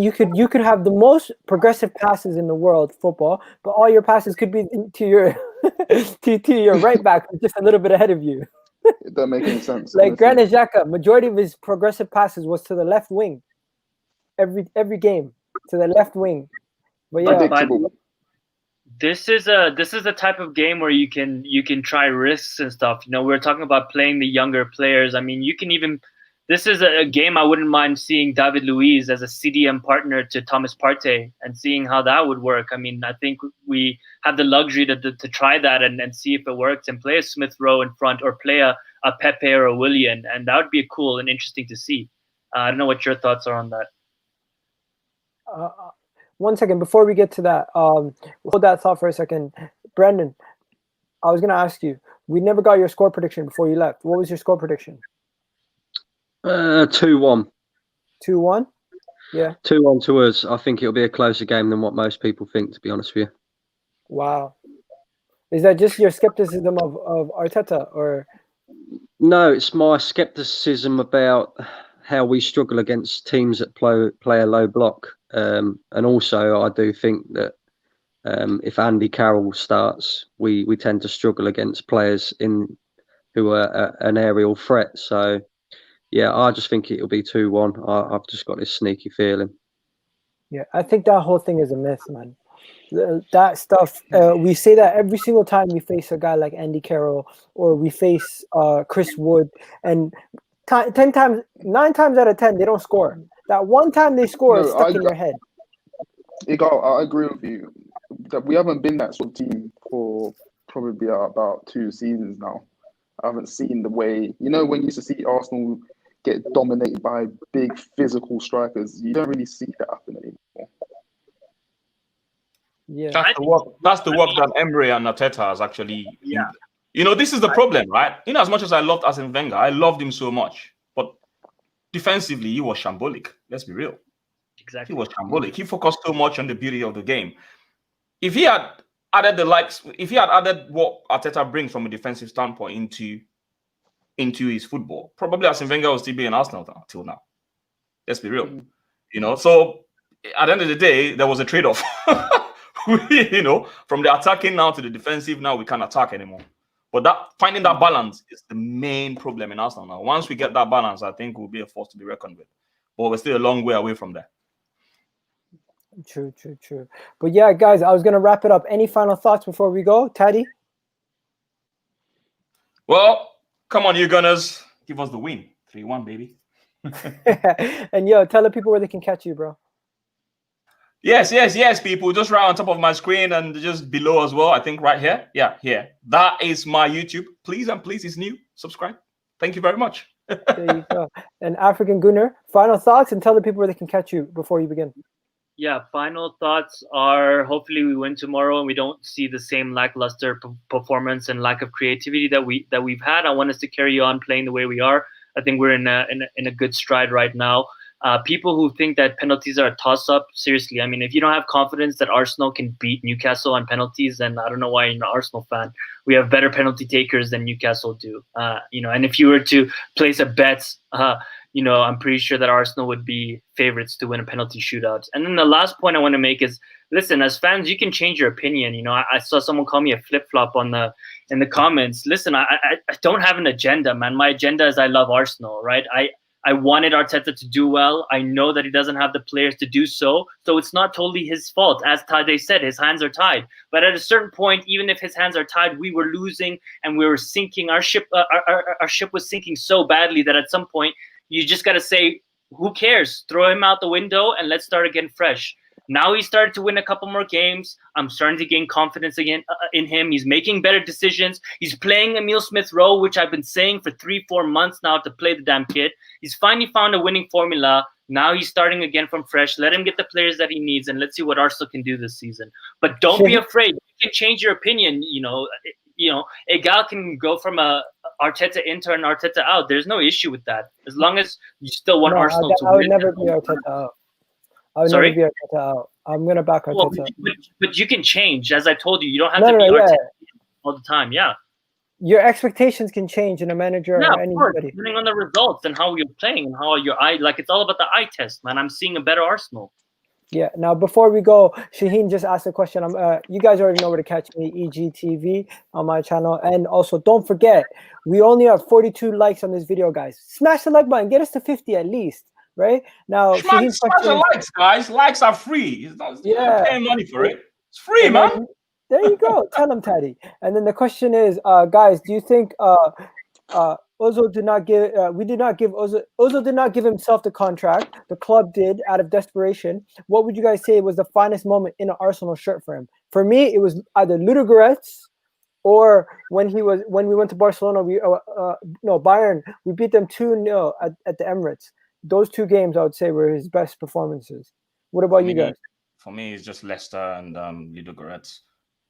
you could have the most progressive passes in the world, football, but all your passes could be to your to your right back, just a little bit ahead of you. It doesn't make any sense. Like Granit Xhaka, majority of his progressive passes was to the left wing. Every game to the left wing. But yeah, this is a type of game where you can try risks and stuff. We're talking about playing the younger players. I mean, you can even. This is a game I wouldn't mind seeing David Luiz as a CDM partner to Thomas Partey and seeing how that would work. I mean, I think we have the luxury to try that and see if it works and play a Smith Rowe in front or play a Pepe or a Willian. And that would be cool and interesting to see. I don't know what your thoughts are on that. 1 second, before we get to that, hold that thought for a second. Brendan, I was going to ask you, we never got your score prediction before you left. What was your score prediction? 2-1. 2-1? Yeah. 2-1 to us. I think it'll be a closer game than what most people think, to be honest with you. Wow. Is that just your skepticism of Arteta, or? No, it's my skepticism about how we struggle against teams that play a low block. And also, I do think that if Andy Carroll starts, we tend to struggle against players who are an aerial threat. So, yeah, I just think it'll be 2-1. I've just got this sneaky feeling. Yeah, I think that whole thing is a myth, man. That stuff, we say that every single time we face a guy like Andy Carroll or we face Chris Wood, and 9 times out of 10, they don't score. That one time they score is stuck in your head. I agree with you. That we haven't been that sort of team for probably about 2 seasons now. I haven't seen the way, when you used to see Arsenal get dominated by big physical strikers, you don't really see that happen anymore. Yeah, that's the work that Emery and Arteta has actually. Yeah. This is the problem, right? As much as I loved Arsene Wenger, I loved him so much, but defensively he was shambolic. Let's be real. Exactly. He was shambolic. He focused so much on the beauty of the game. If he had added the likes, if he had added what Arteta brings from a defensive standpoint into his football, probably Arsene Wenger will still be in Arsenal till now. Let's be real. You know, so at the end of the day, there was a trade-off. You know, from the attacking now to the defensive, now we can't attack anymore. But finding that balance is the main problem in Arsenal now. Once we get that balance, I think we'll be a force to be reckoned with. But we're still a long way away from there. True. But yeah, guys, I was going to wrap it up. Any final thoughts before we go? Taddy? Well, come on, you Gunners. Give us the win. 3-1, baby. And yo, tell the people where they can catch you, bro. Yes, people. Just right on top of my screen and just below as well. I think right here. Yeah, here. That is my YouTube. Please, it's new. Subscribe. Thank you very much. There you go. And African Gunner, final thoughts and tell the people where they can catch you before you begin. Yeah, final thoughts are hopefully we win tomorrow and we don't see the same lackluster performance and lack of creativity that we've had. I want us to carry on playing the way we are. I think we're in a good stride right now. People who think that penalties are a toss-up, seriously, I mean, if you don't have confidence that Arsenal can beat Newcastle on penalties, then I don't know why you're an Arsenal fan. We have better penalty takers than Newcastle do. You know, and if you were to place a bet, you know, I'm pretty sure that Arsenal would be favorites to win a penalty shootout. And then the last point I want to make is, listen, as fans, you can change your opinion. You know, I saw someone call me a flip-flop in the comments. Listen, I don't have an agenda, man. My agenda is I love Arsenal, right? I wanted Arteta to do well. I know that he doesn't have the players to do so. So it's not totally his fault. As Tade said, his hands are tied. But at a certain point, even if his hands are tied, we were losing and we were sinking. Our ship was sinking so badly that at some point, you just got to say, who cares? Throw him out the window and let's start again fresh. Now he started to win a couple more games. I'm starting to gain confidence again in him. He's making better decisions. He's playing Emile Smith-Rowe, which I've been saying for 3-4 months now to play the damn kid. He's finally found a winning formula. Now he's starting again from fresh. Let him get the players that he needs, and let's see what Arsenal can do this season. But don't be afraid. You can change your opinion. You know, Egal can go from a Arteta into and Arteta out. There's no issue with that, as long as you still want Arsenal to win. I would never be Arteta out. I would never be Arteta out. I'm gonna back Arteta. Well, but you can change, as I told you. You don't have to be Arteta all the time. Yeah. Your expectations can change in a manager or anybody. Of course, depending on the results and how you're playing and how your eye. Like, it's all about the eye test, man. I'm seeing a better Arsenal. Yeah. Now, before we go, Shaheen just asked a question. You guys already know where to catch me, EGTV on my channel, and also don't forget, we only have 42 likes on this video, guys. Smash the like button, get us to 50 at least. Right now, smash the likes, guys. Likes are free. You're paying money for it. It's free, and man. Then, there you go. Tell them, Taddy. And then the question is, guys, do you think Ozil did not give? Ozil did not give himself the contract. The club did out of desperation. What would you guys say was the finest moment in an Arsenal shirt for him? For me, it was either Ludogorets or when we went to Barcelona. Bayern. We beat them 2-0 at the Emirates. Those two games, I would say, were his best performances. What about you guys? For me, it's just Leicester and Ludogorets.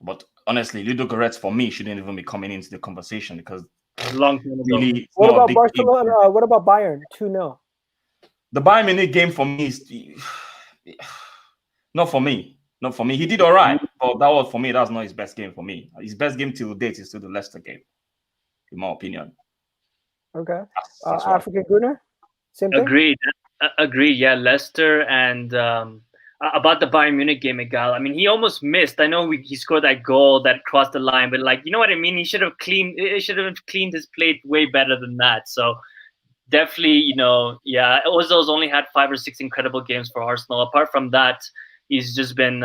But honestly, Ludogorets for me shouldn't even be coming into the conversation because really. What about Barcelona? What about Bayern? 2-0. The Bayern Munich game for me is not for me. Not for me. He did all right, but that was for me. That's not his best game for me. His best game till date is still the Leicester game, in my opinion. Okay. African Gunner? Same thing? Agreed. Yeah, Leicester and about the Bayern Munich game, Egal. I mean, he almost missed. I know he scored that goal that crossed the line, but like, you know what I mean? He should have cleaned his plate way better than that. So definitely, Ozil's only had 5 or 6 incredible games for Arsenal. Apart from that, he's just been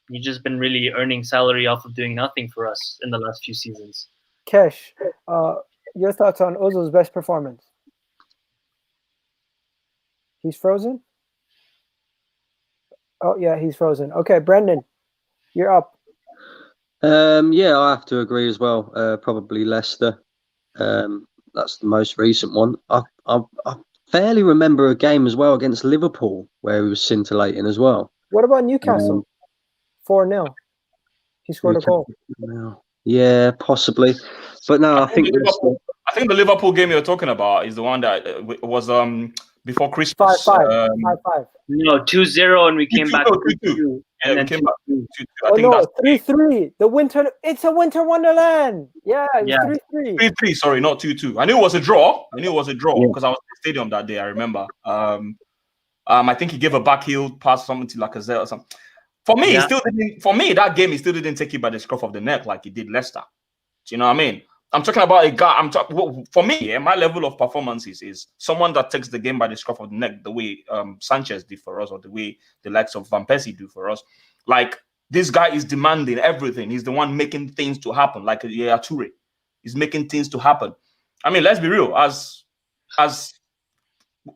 really earning salary off of doing nothing for us in the last few seasons. Kesh, your thoughts on Ozil's best performance? He's frozen? Oh, yeah, he's frozen. Okay, Brendan, you're up. Yeah, I have to agree as well. Probably Leicester. That's the most recent one. I fairly remember a game as well against Liverpool where he was scintillating as well. What about Newcastle? 4-0. He scored a goal. Yeah, possibly. But no, I think the Liverpool game you're talking about is the one that was before Christmas. 5-5. 5-5. No, 2-0, and we came 2-2, back no, 2-2. 2-2. Yeah, And we then came back 2-2. 2-2. I Oh think no, that's 3-3. It's a winter wonderland. Yeah, it was Yeah. 3-3. 3-3. Sorry, not 2-2. I knew it was a draw. Yeah. Because I was at the stadium that day. I remember. I think he gave a backheel pass something to Lacazette or something. For me, Yeah. he still didn't. For me, that game he still didn't take it by the scruff of the neck like he did Leicester. Do you know what I mean? I'm talking about a guy. For me, my level of performance is someone that takes the game by the scruff of the neck, the way Sanchez did for us, or the way the likes of Van Persie do for us. Like, this guy is demanding everything. He's the one making things to happen. Like Yaya Toure, he's making things to happen. I mean, let's be real. As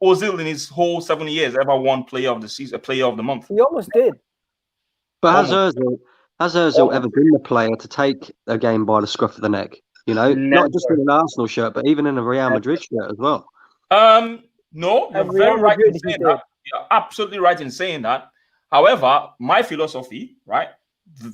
Ozil in his whole 7 years ever won Player of the Season, Player of the Month. He almost did. But has Ozil ever been the player to take a game by the scruff of the neck? You know, not just in an Arsenal shirt, but even in a Real Madrid shirt as well. No, you're At very Real right in Madrid, he saying did. that. You're absolutely right in saying that. However, my philosophy, right?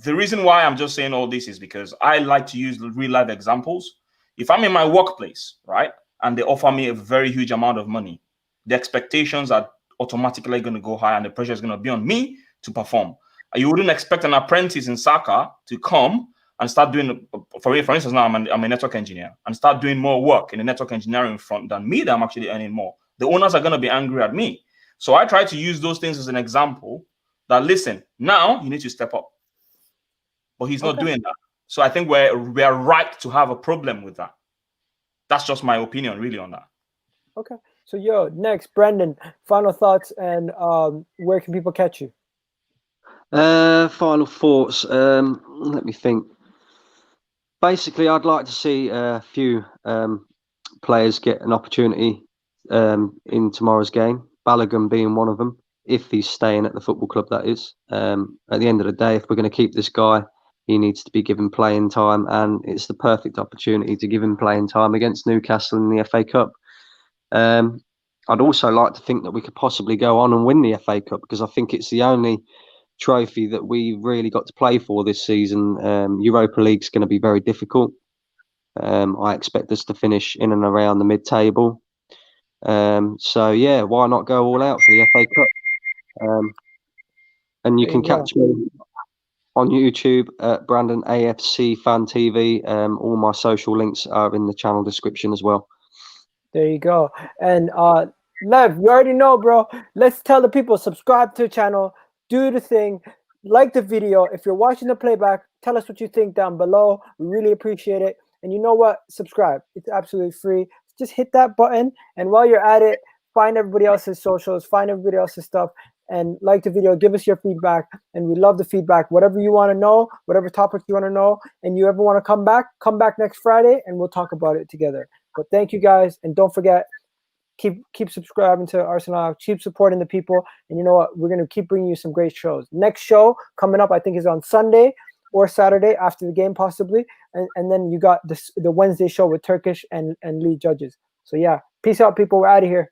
The reason why I'm just saying all this is because I like to use real life examples. If I'm in my workplace, right, and they offer me a very huge amount of money, the expectations are automatically going to go high, and the pressure is going to be on me to perform. You wouldn't expect an apprentice in soccer to come and start doing, for instance, now I'm a network engineer, and start doing more work in the network engineering front than me, that I'm actually earning more. The owners are going to be angry at me. So I try to use those things as an example that, listen, now you need to step up. But he's not doing that. So I think we're right to have a problem with that. That's just my opinion, really, on that. Okay. So, next, Brendan, final thoughts, and where can people catch you? Final thoughts. Let me think. Basically, I'd like to see a few players get an opportunity in tomorrow's game. Balogun being one of them, if he's staying at the football club, that is. At the end of the day, if we're going to keep this guy, he needs to be given playing time, and it's the perfect opportunity to give him playing time against Newcastle in the FA Cup. I'd also like to think that we could possibly go on and win the FA Cup, because I think it's the only trophy that we really got to play for this season. Europa League's going to be very difficult. I expect us to finish in and around the mid-table. So yeah, why not go all out for the FA Cup? And you can catch me on YouTube at Brandon AFC Fan TV. All my social links are in the channel description as well. There you go. And Lev, you already know, bro. Let's tell the people, subscribe to the channel, do the thing, like the video. If you're watching the playback, tell us what you think down below. We really appreciate it. And you know what? Subscribe. It's absolutely free. Just hit that button. And while you're at it, find everybody else's socials, find everybody else's stuff, and like the video. Give us your feedback. And we love the feedback. Whatever you want to know, whatever topics you want to know, and you ever want to come back next Friday, and we'll talk about it together. But thank you guys. And don't forget, keep subscribing to Arsenal, keep supporting the people, and you know what, we're going to keep bringing you some great shows. Next show coming up, I think, is on Sunday or Saturday after the game, possibly, and then you got the Wednesday show with Turkish and lead judges. So yeah, peace out, people. We're out of here.